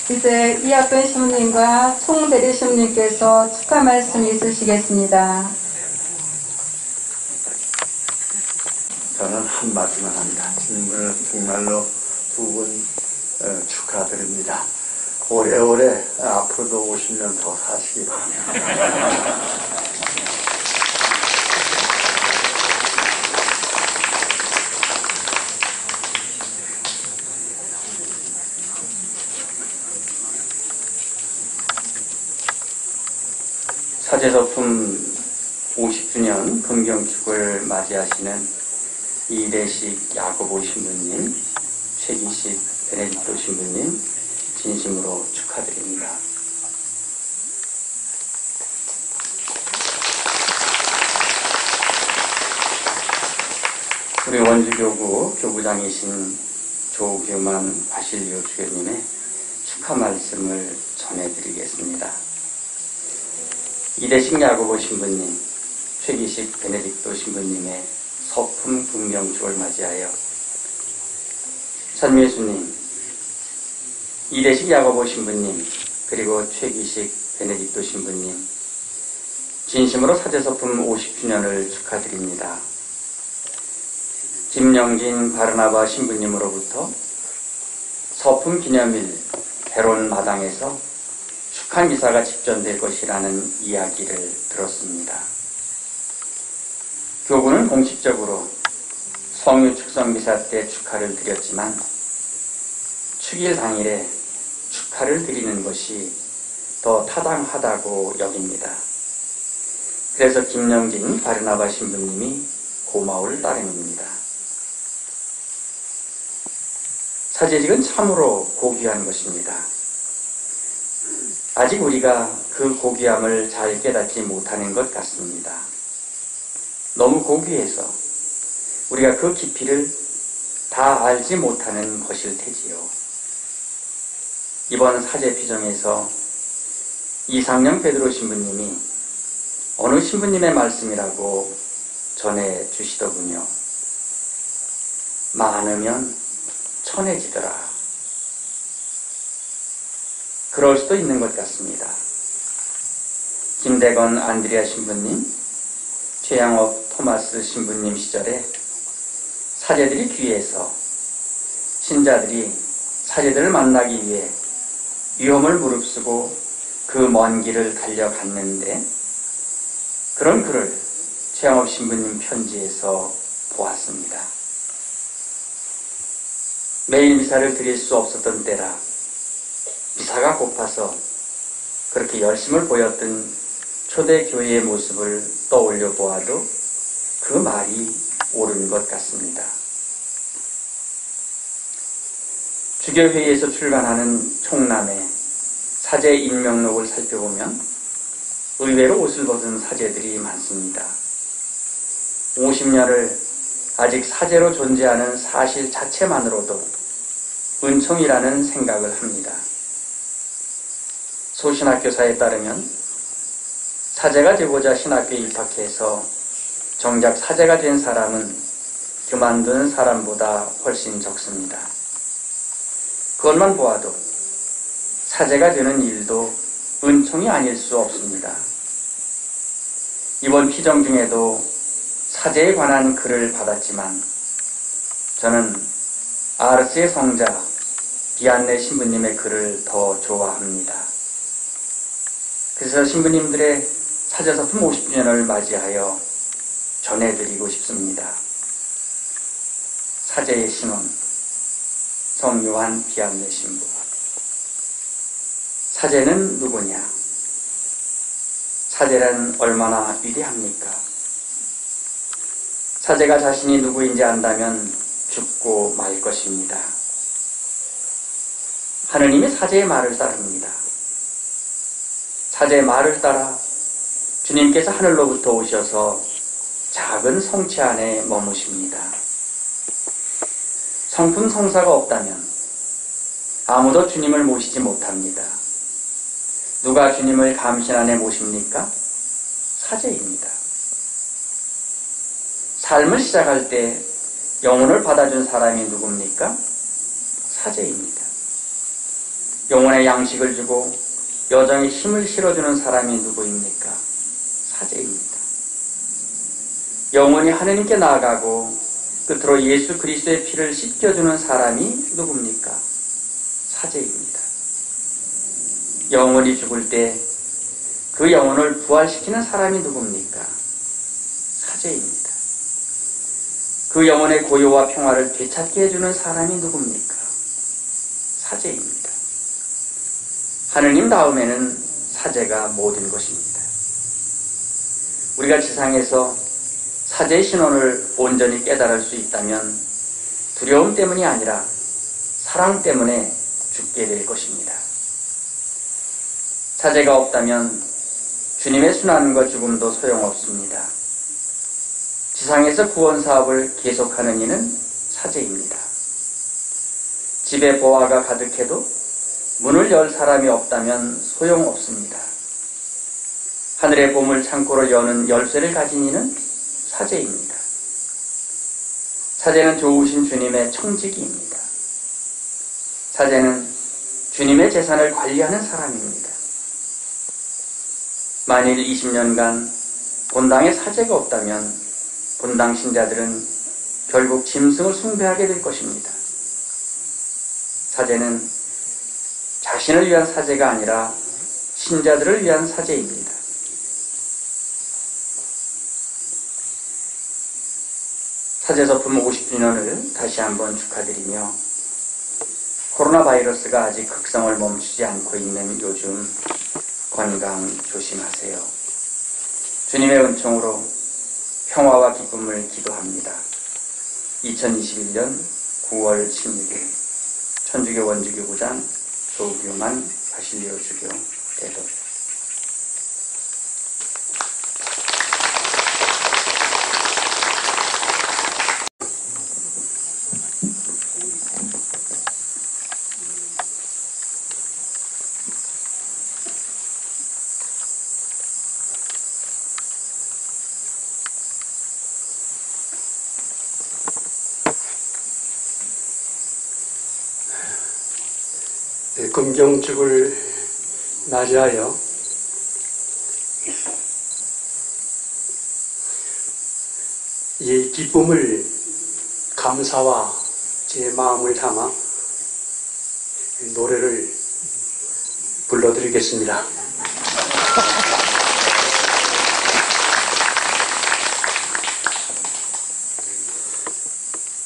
이제 이학근 신부님과 총대리 신부님께서 축하 말씀 있으시겠습니다. 저는 한 말씀만 합니다. 주님을 정말로 두 분 축하드립니다. 오래오래 앞으로도 50년 더 사시기 바랍니다. 사제소품 50주년 금경축을 맞이하시는 이대식 야고보 신부님, 최기식 베네딕토 신부님 진심으로 축하드립니다. 우리 원주교구 교구장이신 조규만 바실리오 주교님의 축하 말씀을 전해드리겠습니다. 이대식 야고보 신부님, 최기식 베네딕토 신부님의 서품 금경축을 맞이하여 선미예수님, 이대식 야고보 신부님, 그리고 최기식 베네딕토 신부님, 진심으로 사제서품 50주년을 축하드립니다. 김영진 바르나바 신부님으로부터 서품 기념일 베론 마당에서 축하 미사가 집전될 것이라는 이야기를 들었습니다. 교구는 공식적으로 성유 축성 미사 때 축하를 드렸지만 축일 당일에 축하를 드리는 것이 더 타당하다고 여깁니다. 그래서 김영진 바르나바 신부님이 고마울 따름입니다. 사제직은 참으로 고귀한 것입니다. 아직 우리가 그 고귀함을 잘 깨닫지 못하는 것 같습니다. 너무 고귀해서 우리가 그 깊이를 다 알지 못하는 것일 테지요. 이번 사제 피정에서 이상영 베드로 신부님이 어느 신부님의 말씀이라고 전해 주시더군요. 많으면 천해지더라. 그럴 수도 있는 것 같습니다. 김대건 안드레아 신부님, 최양업 토마스 신부님 시절에 사제들이 귀해서 신자들이 사제들을 만나기 위해 위험을 무릅쓰고 그 먼 길을 달려갔는데 그런 글을 최양업 신부님 편지에서 보았습니다. 매일 미사를 드릴 수 없었던 때라 미사가 고파서 그렇게 열심을 보였던 초대교회의 모습을 떠올려 보아도 그 말이 옳은 것 같습니다. 주교회의에서 출간하는 총남의 사제 인명록을 살펴보면 의외로 옷을 벗은 사제들이 많습니다. 50년을 아직 사제로 존재하는 사실 자체만으로도 은총이라는 생각을 합니다. 소신학교사에 따르면 사제가 되고자 신학교에 입학해서 정작 사제가 된 사람은 그만둔 사람보다 훨씬 적습니다. 그것만 보아도 사제가 되는 일도 은총이 아닐 수 없습니다. 이번 피정 중에도 사제에 관한 글을 받았지만 저는 아르스의 성자 비안네 신부님의 글을 더 좋아합니다. 그래서 신부님들의 사제서품 50주년을 맞이하여 전해드리고 싶습니다. 사제의 신원 성요한 비안네 신부. 사제는 누구냐? 사제란 얼마나 위대합니까? 사제가 자신이 누구인지 안다면 죽고 말 것입니다. 하느님이 사제의 말을 따릅니다. 사제의 말을 따라 주님께서 하늘로부터 오셔서 작은 성체 안에 머무십니다. 성품 성사가 없다면 아무도 주님을 모시지 못합니다. 누가 주님을 감신 안에 모십니까? 사제입니다. 삶을 시작할 때 영혼을 받아준 사람이 누굽니까? 사제입니다. 영혼의 양식을 주고 여정에 힘을 실어주는 사람이 누구입니까? 사제입니다. 영혼이 하느님께 나아가고 끝으로 예수 그리스도의 피를 씻겨주는 사람이 누굽니까? 사제입니다. 영혼이 죽을 때 그 영혼을 부활시키는 사람이 누굽니까? 사제입니다. 그 영혼의 고요와 평화를 되찾게 해주는 사람이 누굽니까? 사제입니다. 하느님 다음에는 사제가 모든 것입니다. 우리가 지상에서 사제의 신원을 온전히 깨달을 수 있다면 두려움 때문이 아니라 사랑 때문에 죽게 될 것입니다. 사제가 없다면 주님의 순환과 죽음도 소용없습니다. 지상에서 구원 사업을 계속하는 이는 사제입니다. 집에 보화가 가득해도 문을 열 사람이 없다면 소용없습니다. 하늘의 보물 창고를 여는 열쇠를 가진 이는 사제입니다. 사제는 좋으신 주님의 청지기입니다. 사제는 주님의 재산을 관리하는 사람입니다. 만일 20년간 본당에 사제가 없다면 본당 신자들은 결국 짐승을 숭배하게 될 것입니다. 사제는 자신을 위한 사제가 아니라 신자들을 위한 사제입니다. 사제서품 50주년을 다시 한번 축하드리며 코로나 바이러스가 아직 극성을 멈추지 않고 있는 요즘 건강 조심하세요. 주님의 은총으로 평화와 기쁨을 기도합니다. 2021년 9월 16일 천주교 원주교구장 조규만 바실리오 주교 대도. 금경축을 맞이하여 이 기쁨을 감사와 제 마음을 담아 노래를 불러드리겠습니다.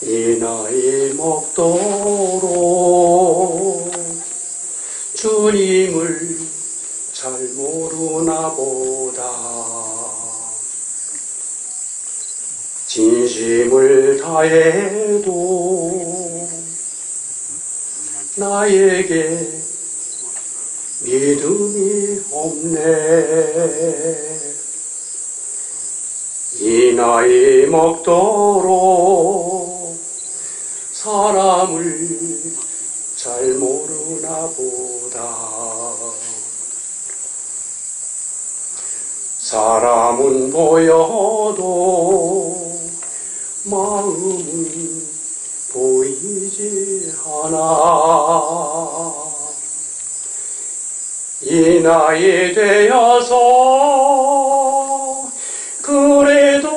이 나이 먹도록 주님을 잘 모르나 보다. 진심을 다해도 나에게 믿음이 없네. 이 나이 먹도록 사람을 잘 모르나 보다. 사람은 보여도 마음은 보이지 않아. 이 나이 되어서 그래도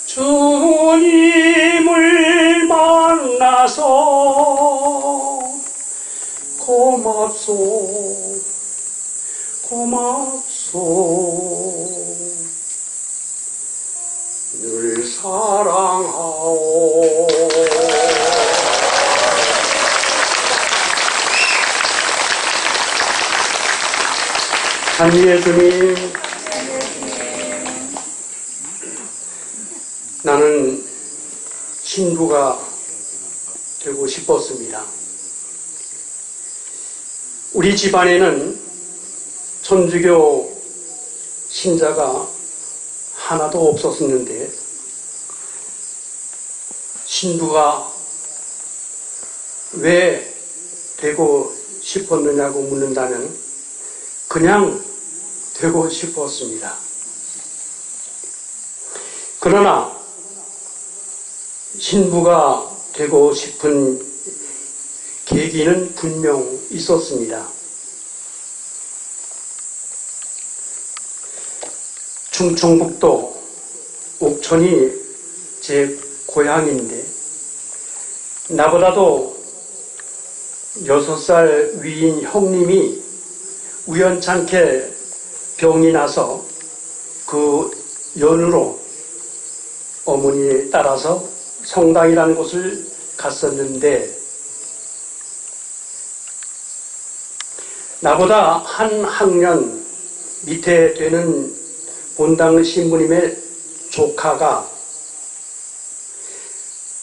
주님을 만나서 고맙소 고맙소 늘 사랑하오. 한 예수님, 나는 신부가 되고 싶었습니다. 우리 집안에는 천주교 신자가 하나도 없었는데 신부가 왜 되고 싶었느냐고 묻는다면 그냥 되고 싶었습니다. 그러나 신부가 되고 싶은 계기는 분명 있었습니다. 충청북도 옥천이 제 고향인데 나보다도 6살 위인 형님이 우연찮게 병이 나서 그 연으로 어머니에 따라서 성당이라는 곳을 갔었는데 나보다 한 학년 밑에 되는 본당 신부님의 조카가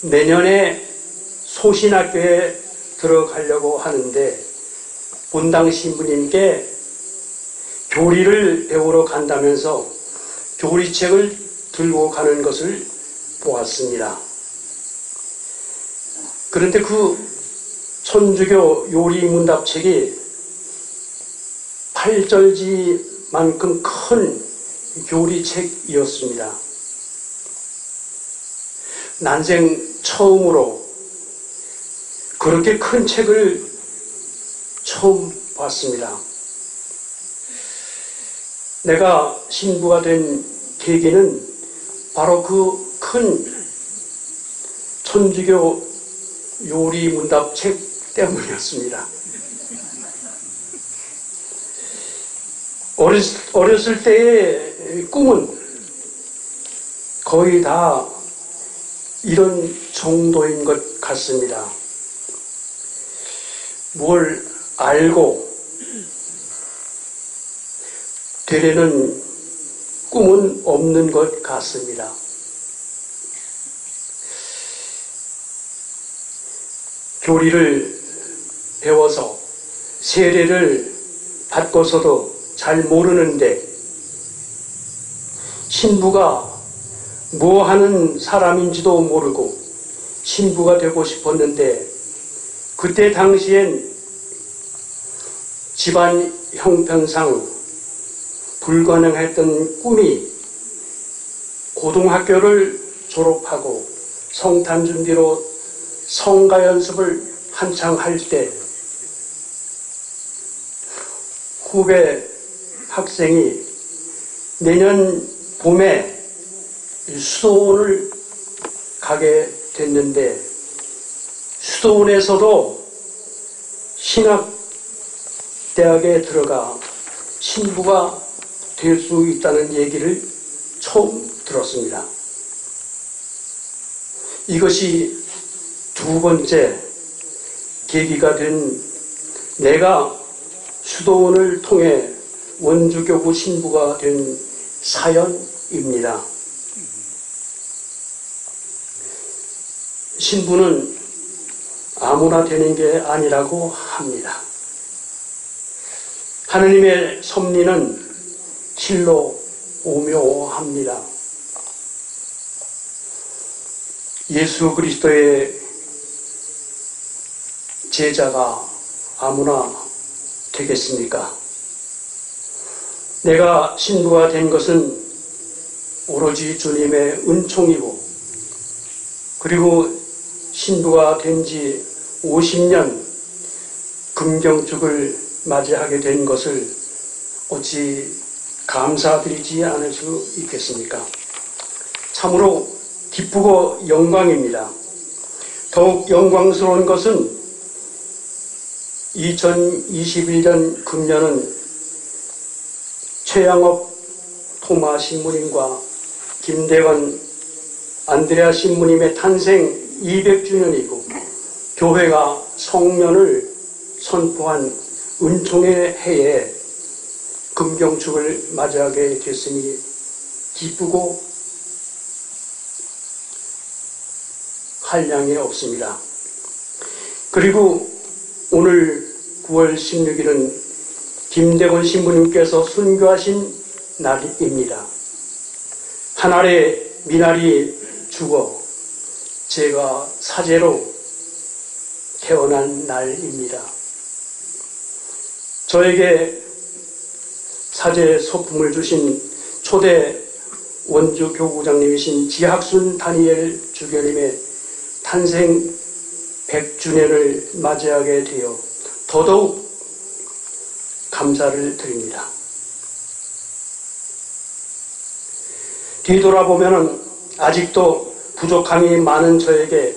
내년에 소신학교에 들어가려고 하는데 본당 신부님께 교리를 배우러 간다면서 교리책을 들고 가는 것을 보았습니다. 그런데 그 천주교 요리문답책이 8절지만큼 큰 교리책이었습니다. 난생 처음으로 그렇게 큰 책을 처음 봤습니다. 내가 신부가 된 계기는 바로 그 큰 천주교 요리문답책 때문이었습니다. 어렸을 때의 꿈은 거의 다 이런 정도인 것 같습니다. 뭘 알고 되려는 꿈은 없는 것 같습니다. 교리를 배워서 세례를 받고서도 잘 모르는데 신부가 뭐 하는 사람인지도 모르고 신부가 되고 싶었는데 그때 당시엔 집안 형편상 불가능했던 꿈이 고등학교를 졸업하고 성탄 준비로 성가 연습을 한창 할 때 후배 학생이 내년 봄에 수도원을 가게 됐는데 수도원에서도 신학대학에 들어가 신부가 될 수 있다는 얘기를 처음 들었습니다. 이것이 두 번째 계기가 된 내가 수도원을 통해 원주교구 신부가 된 사연입니다. 신부는 아무나 되는 게 아니라고 합니다. 하느님의 섭리는 실로 오묘합니다. 예수 그리스도의 제자가 아무나 되겠습니까? 내가 신부가 된 것은 오로지 주님의 은총이고, 그리고 신부가 된 지 50년 금경축을 맞이하게 된 것을 어찌 감사드리지 않을 수 있겠습니까? 참으로 기쁘고 영광입니다. 더욱 영광스러운 것은 2021년 금년은 최양업 토마 신부님과 김대원 안드레아 신부님의 탄생 200주년이고 교회가 성년을 선포한 은총의 해에 금경축을 맞이하게 됐으니 기쁘고 한량이 없습니다. 그리고 오늘 9월 16일은 김대건 신부님께서 순교하신 날입니다. 한 알의 미나리 죽어 제가 사제로 태어난 날입니다. 저에게 사제 소품을 주신 초대 원주 교구장님이신 지학순 다니엘 주교님의 탄생 100주년을 맞이하게 되어 더더욱 감사를 드립니다. 뒤돌아보면 아직도 부족함이 많은 저에게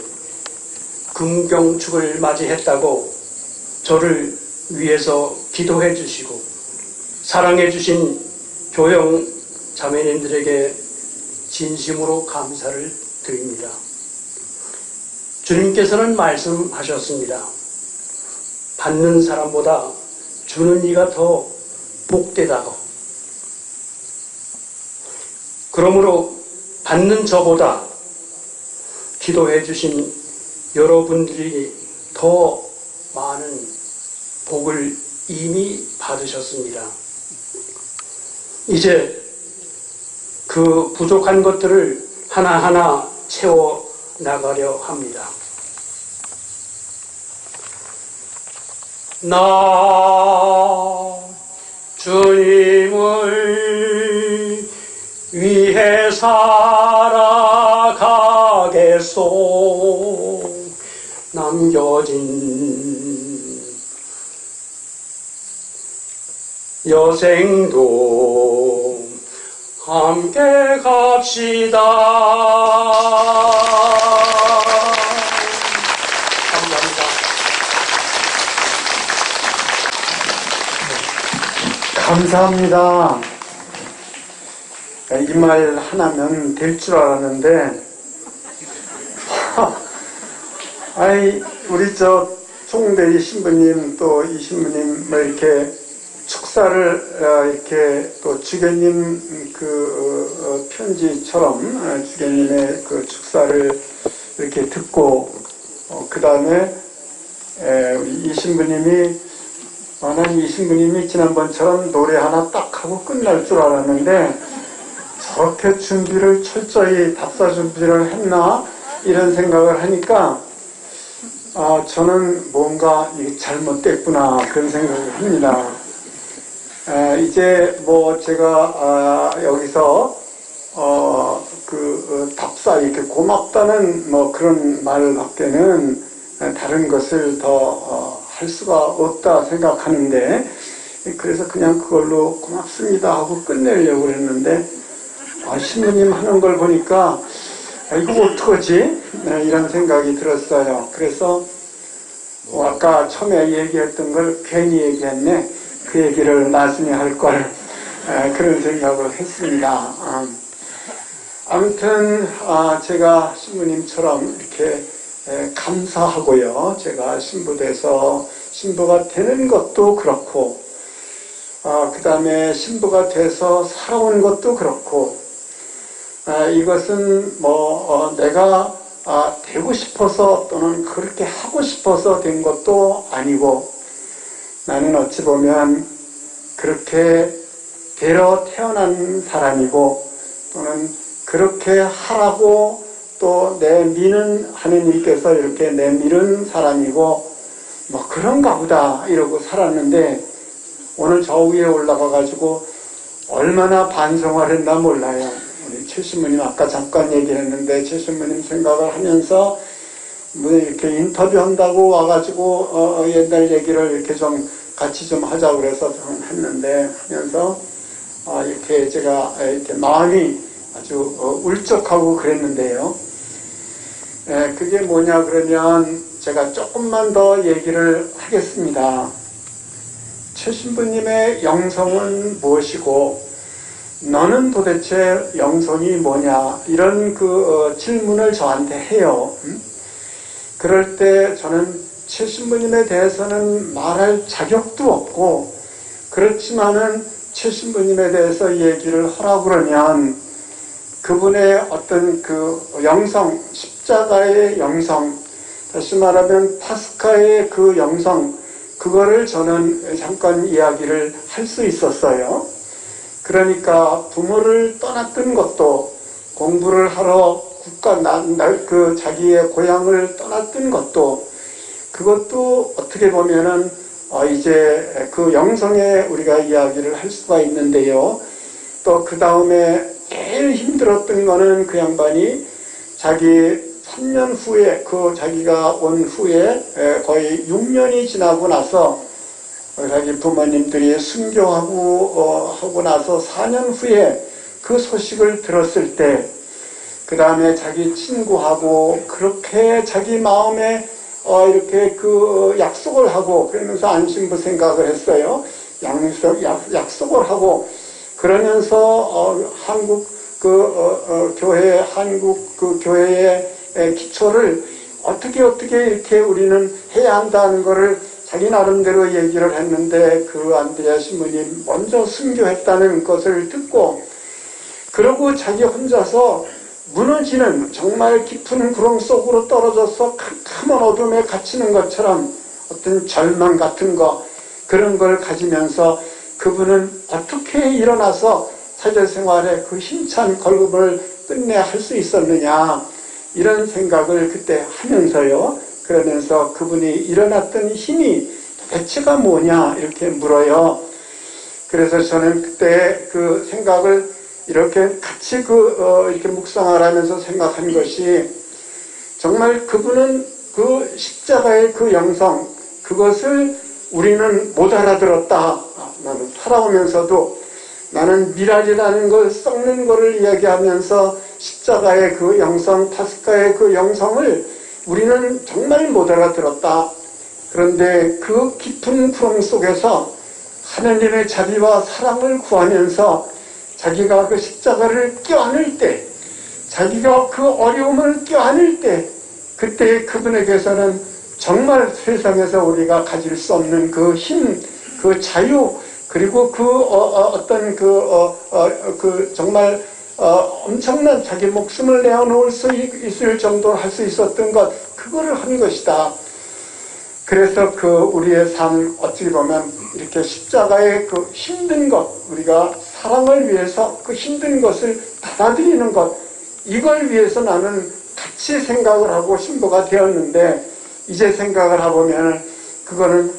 금경축을 맞이했다고 저를 위해서 기도해 주시고 사랑해 주신 교영 자매님들에게 진심으로 감사를 드립니다. 주님께서는 말씀하셨습니다. 받는 사람보다 주는 이가 더 복되다고. 그러므로 받는 저보다 기도해 주신 여러분들이 더 많은 복을 이미 받으셨습니다. 이제 그 부족한 것들을 하나하나 채워 나가려 합니다. 나 주님을 위해 살아가겠소. 남겨진 여생도 함께 갑시다. 감사합니다. 감사합니다. 이 말 하나면 될 줄 알았는데, 아이, 우리 총대리 신부님 또 이 신부님 뭐 이렇게 축사를 이렇게 또 주교님 편지처럼 주교님의 그 축사를 이렇게 듣고 그 다음에 우리 이 신부님이 난 이 신부님이 지난번처럼 노래 하나 딱 하고 끝날 줄 알았는데 저렇게 준비를 철저히 답사 준비를 했나 이런 생각을 하니까 저는 뭔가 이게 잘못됐구나 그런 생각을 합니다. 이제 뭐 제가 여기서 답사 이렇게 고맙다는 뭐 그런 말밖에는 다른 것을 더 할 수가 없다 생각하는데 그래서 그냥 그걸로 고맙습니다 하고 끝내려고 했는데 신부님 하는 걸 보니까 이거 어떡하지? 이런 생각이 들었어요. 그래서 아까 처음에 얘기했던 걸 괜히 얘기했네. 그 얘기를 나중에 할 걸 그런 생각을 했습니다. 아무튼 제가 신부님처럼 이렇게 감사하고요. 제가 신부돼서 신부가 되는 것도 그렇고 그 다음에 신부가 돼서 살아온 것도 그렇고 이것은 뭐 내가 되고 싶어서 또는 그렇게 하고 싶어서 된 것도 아니고 나는 어찌 보면 그렇게 되러 태어난 사람이고 또는 그렇게 하라고 또 내미는 하느님께서 이렇게 내미는 사람이고 뭐 그런가 보다 이러고 살았는데 오늘 저 위에 올라가 가지고 얼마나 반성을 했나 몰라요. 우리 최 신부님 아까 잠깐 얘기했는데 최 신부님 생각을 하면서 뭐 이렇게 인터뷰한다고 와가지고 옛날 얘기를 이렇게 좀 같이 좀 하자고 그래서 좀 했는데 하면서 이렇게 제가 이렇게 마음이 아주 울적하고 그랬는데요. 그게 뭐냐 그러면 제가 조금만 더 얘기를 하겠습니다. 최 신부님의 영성은 무엇이고 너는 도대체 영성이 뭐냐 이런 질문을 저한테 해요. 그럴 때 저는 최 신부님에 대해서는 말할 자격도 없고 그렇지만은 최 신부님에 대해서 얘기를 하라고 그러면 그분의 어떤 영성, 십자가의 영성, 다시 말하면 파스카의 영성, 그거를 저는 잠깐 이야기를 할 수 있었어요. 그러니까 부모를 떠났던 것도, 공부를 하러 자기의 고향을 떠났던 것도, 그것도 어떻게 보면은 이제 영성에 우리가 이야기를 할 수가 있는데요. 또 그 다음에 제일 힘들었던 거는 그 양반이 자기 3년 후에 자기가 온 후에 거의 6년이 지나고 나서 자기 부모님들이 순교하고 하고 나서 4년 후에 그 소식을 들었을 때 그 다음에 자기 친구하고 그렇게 자기 마음에 이렇게 약속을 하고 그러면서 안심부 생각을 했어요. 약속을 하고 그러면서 한국 교회, 한국 교회의 기초를 어떻게 이렇게 우리는 해야 한다는 것을 자기 나름대로 얘기를 했는데 안드레아 신부님 먼저 순교했다는 것을 듣고 그러고 자기 혼자서 무너지는 정말 깊은 구렁 속으로 떨어져서 캄캄한 어둠에 갇히는 것처럼 어떤 절망 같은 그런 걸 가지면서 그분은 어떻게 일어나서 사제생활의 힘찬 걸음을 끝내 할 수 있었느냐 이런 생각을 그때 하면서요. 그러면서 그분이 일어났던 힘이 도대체가 뭐냐 이렇게 물어요. 그래서 저는 그때 생각을 이렇게 같이 이렇게 묵상을 하면서 생각한 것이 정말 그분은 십자가의 영성 그것을 우리는 못 알아들었다. 나는 살아오면서도 나는 미랄이라는 걸 썩는 거를 이야기하면서 십자가의 영성, 파스카의 영성을 우리는 정말 못 알아들었다. 그런데 깊은 구름 속에서 하느님의 자비와 사랑을 구하면서 자기가 십자가를 껴안을 때, 자기가 어려움을 껴안을 때, 그때 그분에게서는 정말 세상에서 우리가 가질 수 없는 힘, 자유, 그리고 정말 엄청난 자기 목숨을 내어놓을 수 있을 정도로 할 수 있었던 것, 그거를 한 것이다. 그래서 우리의 삶, 어찌 보면 이렇게 십자가의 힘든 것, 우리가 사랑을 위해서 힘든 것을 받아들이는 것, 이걸 위해서 나는 같이 생각을 하고 신부가 되었는데, 이제 생각을 해보면 그거는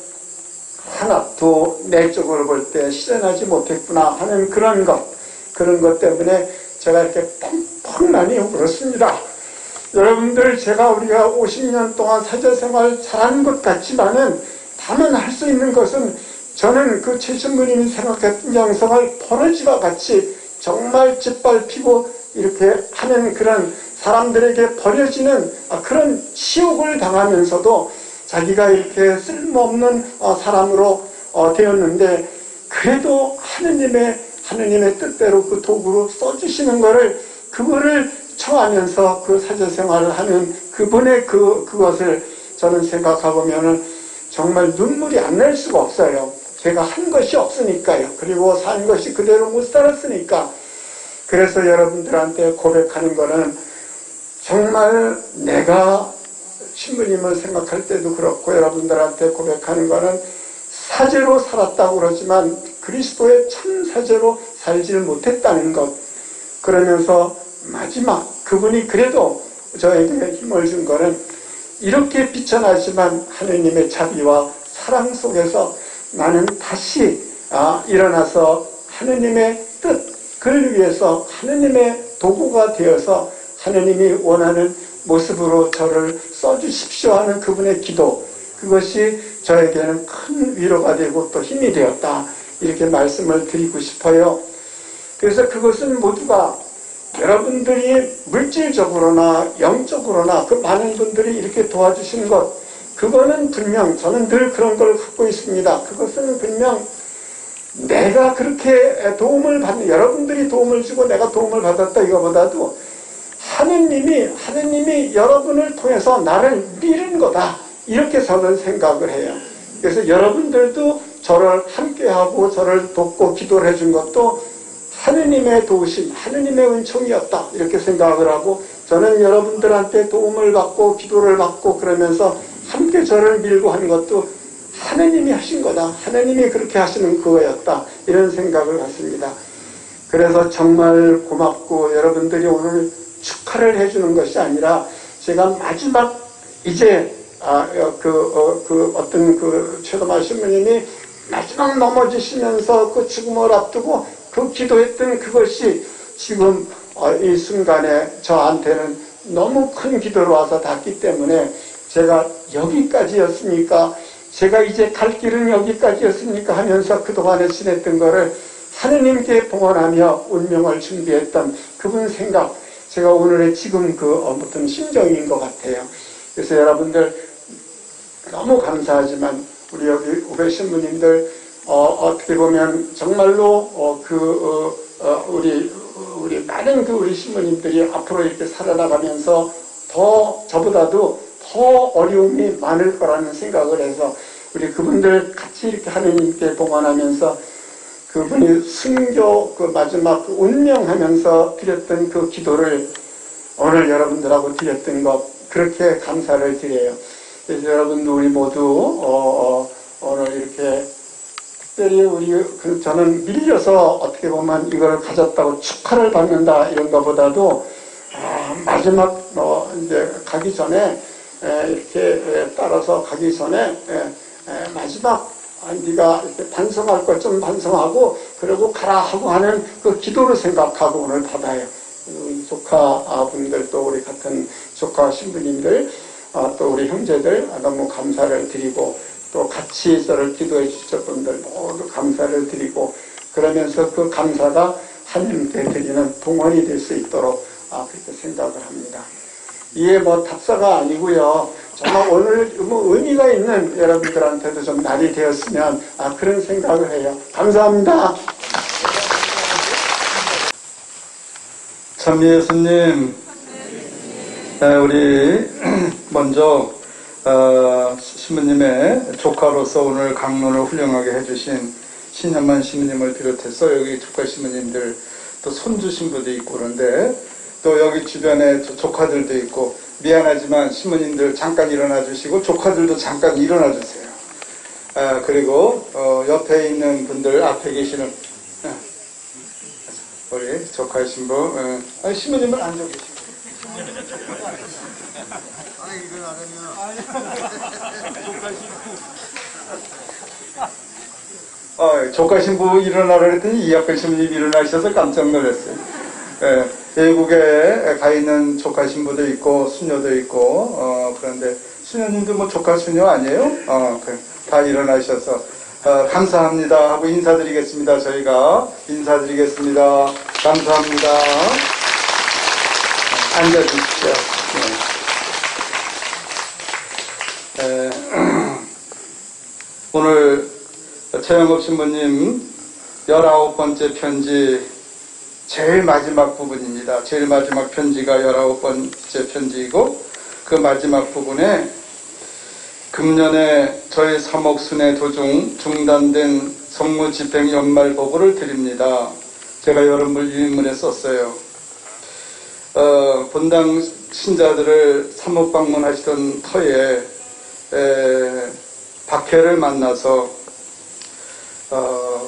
하나도 내적으로 볼 때 실현하지 못했구나 하는 그런 것 때문에 제가 이렇게 펑펑 많이 울었습니다. 여러분들, 우리가 50년 동안 사제생활 잘하는 것 같지만은 다만 할 수 있는 것은 저는 최 신부님이 생각했던 영성을 버러지와 같이 정말 짓밟히고 이렇게 하는 그런 사람들에게 버려지는 그런 치욕을 당하면서도 자기가 이렇게 쓸모없는 사람으로 되었는데 그래도 하느님의 뜻대로 도구로 써주시는 그거를 청하면서 사제생활을 하는 그분의 그것을 저는 생각해보면은 정말 눈물이 안 날 수가 없어요. 제가 한 것이 없으니까요. 그리고 산 것이 그대로 못 살았으니까. 그래서 여러분들한테 고백하는 거는 정말 내가 신부님을 생각할 때도 그렇고 여러분들한테 고백하는 거는 사제로 살았다고 그러지만 그리스도의 참 사제로 살지를 못했다는 것. 그러면서 마지막 그분이 그래도 저에게 힘을 준 거는 이렇게 비천하지만 하느님의 자비와 사랑 속에서 나는 다시 일어나서 하느님의 뜻, 그를 위해서 하느님의 도구가 되어서 하느님이 원하는 모습으로 저를 써주십시오 하는 그분의 기도, 그것이 저에게는 큰 위로가 되고 또 힘이 되었다, 이렇게 말씀을 드리고 싶어요. 그래서 그것은 모두가 여러분들이 물질적으로나 영적으로나 그 많은 분들이 이렇게 도와주시는 것, 그거는 분명 저는 늘 그런 걸 갖고 있습니다. 그것은 분명 내가 그렇게 도움을 받는, 여러분들이 도움을 주고 내가 도움을 받았다 이거보다도 하느님이 여러분을 통해서 나를 밀은 거다, 이렇게 저는 생각을 해요. 그래서 여러분들도 저를 함께하고 저를 돕고 기도를 해준 것도 하느님의 도우심, 하느님의 은총이었다, 이렇게 생각을 하고, 저는 여러분들한테 도움을 받고 기도를 받고 그러면서 함께 저를 밀고 하는 것도 하느님이 하신 거다, 하느님이 그렇게 하시는 그거였다, 이런 생각을 갖습니다. 그래서 정말 고맙고, 여러분들이 오늘 축하를 해주는 것이 아니라 제가 마지막 이제 어떤 최도마 신부님이 마지막 넘어지시면서 그 죽음을 앞두고 그 기도했던 그것이 지금 이 순간에 저한테는 너무 큰 기도로 와서 닿기 때문에, 제가 여기까지였으니까, 제가 이제 갈 길은 여기까지였으니까 하면서 그동안에 지냈던 거를 하느님께 봉헌하며 운명을 준비했던 그분 생각, 제가 오늘의 지금 어떤 심정인 것 같아요. 그래서 여러분들 너무 감사하지만 우리 여기 우배 신부님들 어떻게 보면 정말로 우리 많은 우리 신부님들이 앞으로 이렇게 살아나가면서 더 저보다도 더 어려움이 많을 거라는 생각을 해서 우리 그분들 같이 이렇게 하느님께 봉헌하면서 그분이 순교 마지막 운명하면서 드렸던 그 기도를 오늘 여러분들하고 드렸던 것, 그렇게 감사를 드려요. 그래서 여러분들 우리 모두 오늘 이렇게 특별히 저는 밀려서 어떻게 보면 이걸 가졌다고 축하를 받는다 이런 것보다도 마지막 이제 가기 전에 이렇게 따라서 가기 전에 마지막 네가 이렇게 반성할 것 좀 반성하고 그러고 가라 하고 하는 그 기도를 생각하고 오늘 받아요. 조카분들, 또 우리 같은 조카 신부님들, 또 우리 형제들 너무 감사를 드리고, 또 같이 저를 기도해 주셨던 분들 모두 감사를 드리고, 그러면서 그 감사가 하느님께 드리는 봉헌이 될 수 있도록 그렇게 생각을 합니다. 이게 답사가 아니고요. 정말 오늘 의미가 있는 여러분들한테도 좀 날이 되었으면 그런 생각을 해요. 감사합니다. 참 예수님, 우리 먼저 신부님의 조카로서 오늘 강론을 훌륭하게 해주신 신현만 신부님을 비롯해서 여기 조카 신부님들, 또 손주 신부도 있고 그런데 또 여기 주변에 조카들도 있고, 미안하지만 신부님들 잠깐 일어나 주시고 조카들도 잠깐 일어나 주세요. 그리고 옆에 있는 분들, 앞에 계시는 우리 조카 신부, 신부님은 앉아 계시고. 이걸 안 하면 조카 신부 일어나라 그랬더니 이학근 신부님이 일어나셔서 깜짝 놀랐어요. 외국에 가 있는 조카 신부도 있고 수녀도 있고, 그런데 수녀님도 조카 수녀 아니에요? 다 일어나셔서 감사합니다 하고 인사드리겠습니다. 저희가 인사드리겠습니다. 감사합니다. 앉아주십시오. 오늘 최영업 신부님 19번째 편지 제일 마지막 부분입니다. 제일 마지막 편지가 19번째 편지이고, 그 마지막 부분에 금년에 저희 사목순회 도중 중단된 성무집행 연말 보고를 드립니다. 제가 여러분 유인문에 썼어요. 본당 신자들을 사목 방문하시던 터에 박해를 만나서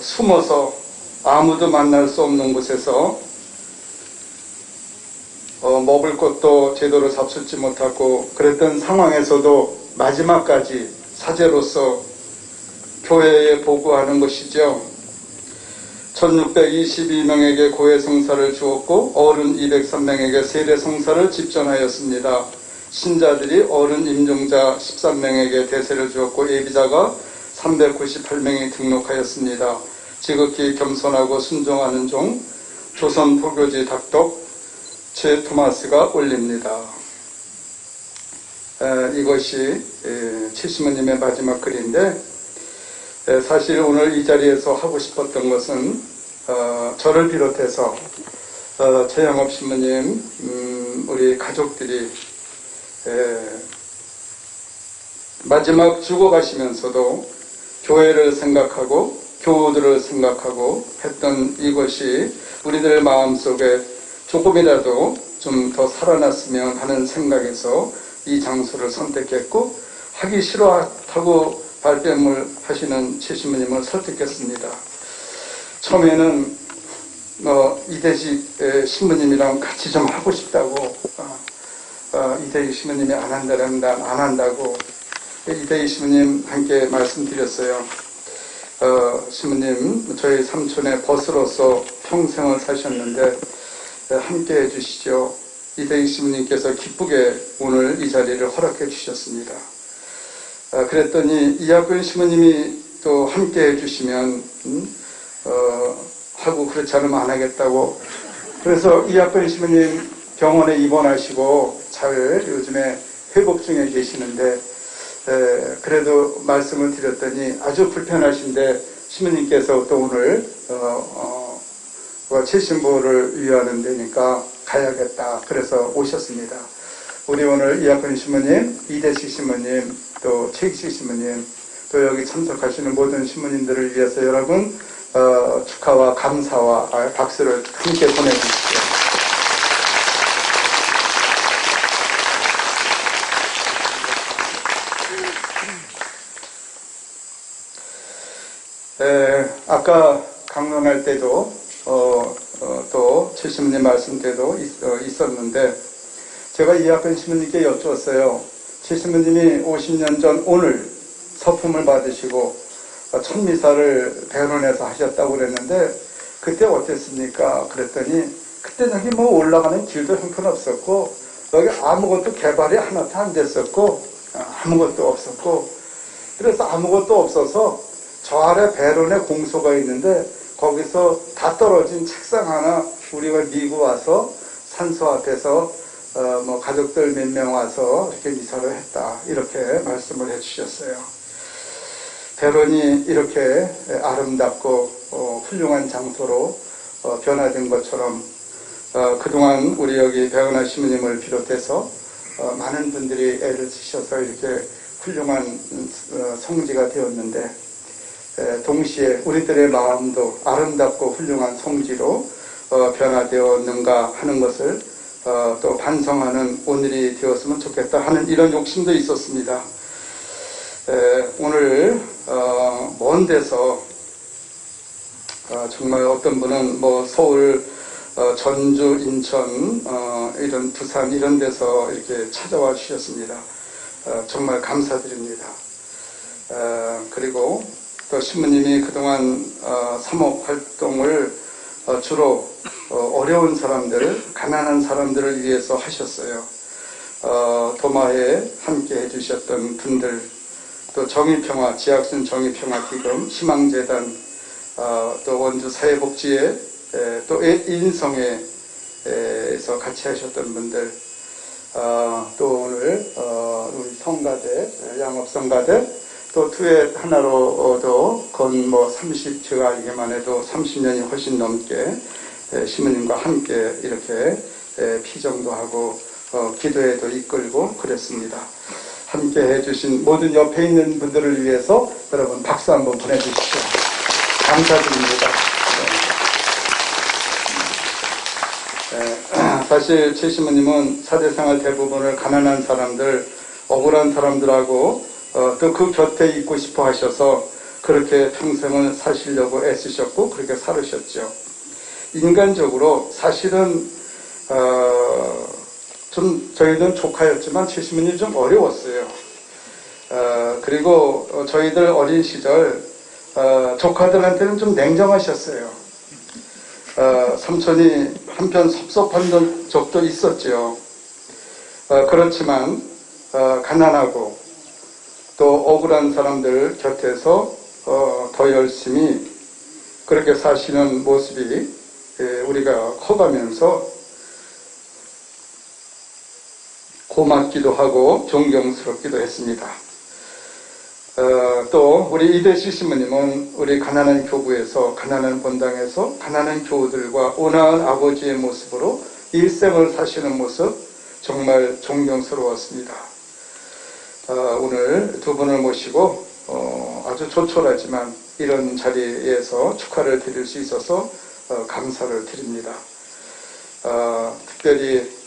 숨어서 아무도 만날 수 없는 곳에서 먹을 것도 제대로 잡수지 못하고 그랬던 상황에서도 마지막까지 사제로서 교회에 보고하는 것이죠. 1622명에게 고해 성사를 주었고 어른 203명에게 세례 성사를 집전하였습니다. 신자들이 어른 임종자 13명에게 대세를 주었고 예비자가 398명이 등록하였습니다. 지극히 겸손하고 순종하는 종 조선 포교지 닥덕 최 토마스가 올립니다. 이것이 최시모님의 마지막 글인데 사실 오늘 이 자리에서 하고 싶었던 것은 저를 비롯해서 최영업 신부님 우리 가족들이 마지막 죽어가시면서도 교회를 생각하고 교우들을 생각하고 했던 이것이 우리들 마음속에 조금이라도 좀 더 살아났으면 하는 생각에서 이 장소를 선택했고 하기 싫어하고 발뺌을 하시는 최신부님을 설득했습니다. 처음에는 이대식 신부님이랑 같이 좀 하고 싶다고 이대식 신부님이 안 한다면 난 안 한다고 이대식 신부님 함께 말씀드렸어요. 신부님 저희 삼촌의 벗으로서 평생을 사셨는데 함께 해주시죠. 이대익 신부님께서 기쁘게 오늘 이 자리를 허락해 주셨습니다. 그랬더니 이학근 신부님이 또 함께 해주시면 하고 그렇지 않으면 안 하겠다고. 그래서 이학근 신부님 병원에 입원하시고 잘 요즘에 회복 중에 계시는데 그래도 말씀을 드렸더니 아주 불편하신데 신부님께서 또 오늘 최신부를 위하는 데니까 가야겠다. 그래서 오셨습니다. 우리 오늘 이학근 신부님, 이대식 신부님, 또 최익식 신부님, 또 여기 참석하시는 모든 신부님들을 위해서 여러분 축하와 감사와 박수를 함께 보내주십시오. 아까 강론할 때도 또 최신부님 말씀 때도 있었는데 제가 이학근 신부님께 여쭈었어요. 최신부님이 50년 전 오늘 서품을 받으시고 첫 미사를 배론에서 하셨다고 그랬는데 그때 어땠습니까? 그랬더니 그때 여기 뭐 올라가는 길도 형편없었고 여기 아무것도 개발이 하나도 안 됐었고 아무것도 없었고 그래서 아무것도 없어서 저 아래 배론에 공소가 있는데 거기서 다 떨어진 책상 하나 우리가 미고 와서 산소 앞에서 뭐 가족들 몇 명 와서 이렇게 미사를 했다 이렇게 말씀을 해주셨어요. 배론이 이렇게 아름답고 훌륭한 장소로 변화된 것처럼 그동안 우리 여기 배은하 신부님을 비롯해서 많은 분들이 애를 쓰셔서 이렇게 훌륭한 성지가 되었는데 동시에 우리들의 마음도 아름답고 훌륭한 성지로 변화되었는가 하는 것을 또 반성하는 오늘이 되었으면 좋겠다 하는 이런 욕심도 있었습니다. 오늘 먼 데서 정말 어떤 분은 뭐 서울, 전주, 인천, 이런 부산 이런 데서 이렇게 찾아와 주셨습니다. 정말 감사드립니다. 그리고 또 신부님이 그동안 사목 활동을 주로 어려운 사람들, 가난한 사람들을 위해서 하셨어요. 도마에 함께 해주셨던 분들, 또 정의평화, 지학순 정의평화기금, 희망재단, 또 원주 사회복지회, 또 인성회에서 같이 하셨던 분들, 또 오늘 우리 성가대, 양업성가대, 또 투엣 하나로도 건 뭐 제가 알기만 해도 30년이 훨씬 넘게 신부님과 함께 이렇게 피정도 하고 기도회도 이끌고 그랬습니다. 함께 해주신 모든 옆에 있는 분들을 위해서 여러분 박수 한번 보내주십시오. 감사드립니다. 사실 최 신부님은 사대생활 대부분을 가난한 사람들, 억울한 사람들하고 또 그 곁에 있고 싶어 하셔서 그렇게 평생을 사시려고 애쓰셨고 그렇게 살으셨죠. 인간적으로 사실은 좀 저희는 조카였지만 최 신부님이 좀 어려웠어요. 그리고 저희들 어린 시절 조카들한테는 좀 냉정하셨어요. 삼촌이 한편 섭섭한 적도 있었죠. 그렇지만 가난하고 또 억울한 사람들 곁에서 더 열심히 그렇게 사시는 모습이 우리가 커가면서 고맙기도 하고 존경스럽기도 했습니다. 또 우리 이대식 신부님은 우리 가난한 교구에서, 가난한 본당에서 가난한 교우들과 온화한 아버지의 모습으로 일생을 사시는 모습 정말 존경스러웠습니다. 오늘 두 분을 모시고 아주 조촐하지만 이런 자리에서 축하를 드릴 수 있어서 감사를 드립니다. 특별히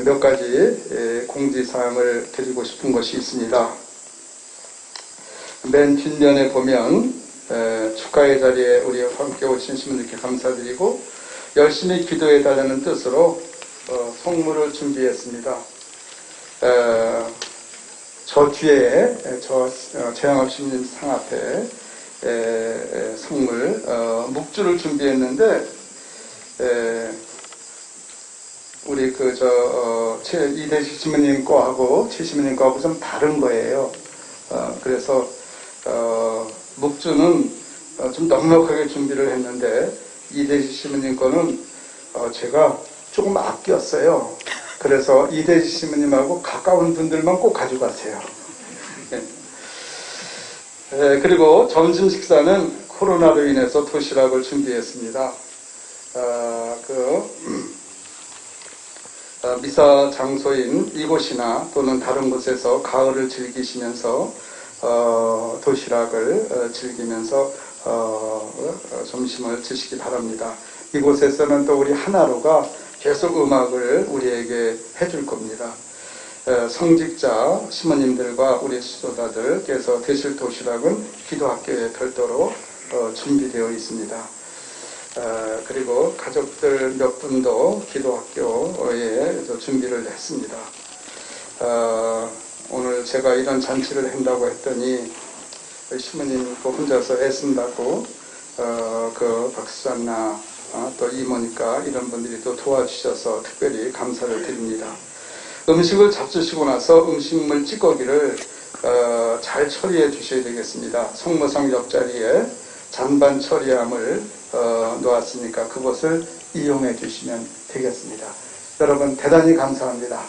몇 가지 공지사항을 드리고 싶은 것이 있습니다. 맨 뒷면에 보면 축하의 자리에 우리 함께 오신 신부님께 감사드리고 열심히 기도해달라는 뜻으로 성물을 준비했습니다. 저 뒤에 최양업 신부님 상 앞에 성물 묵주를 준비했는데 우리 이대식 신부님 거하고 최 신부님 거하고 좀 다른 거예요. 그래서 묵주는 좀 넉넉하게 준비를 했는데 이대식 신부님 거는 제가 조금 아꼈어요. 그래서 이대식 신부님하고 가까운 분들만 꼭 가져가세요. 그리고 점심 식사는 코로나로 인해서 도시락을 준비했습니다. 미사 장소인 이곳이나 또는 다른 곳에서 가을을 즐기시면서 도시락을 즐기면서 점심을 드시기 바랍니다. 이곳에서는 또 우리 하나로가 계속 음악을 우리에게 해줄 겁니다. 성직자 시모님들과 우리 수도자들께서 드실 도시락은 기도학교에 별도로 준비되어 있습니다. 그리고 가족들 몇 분도 기도학교에 준비를 했습니다. 오늘 제가 이런 잔치를 한다고 했더니 시모님 혼자서 애쓴다고 박수잔나 또 이모니까 이런 분들이 또 도와주셔서 특별히 감사를 드립니다. 음식을 잡수시고 나서 음식물 찌꺼기를 잘 처리해 주셔야 되겠습니다. 성모상 옆자리에 잔반 처리함을 놓았으니까 그것을 이용해 주시면 되겠습니다. 여러분 대단히 감사합니다.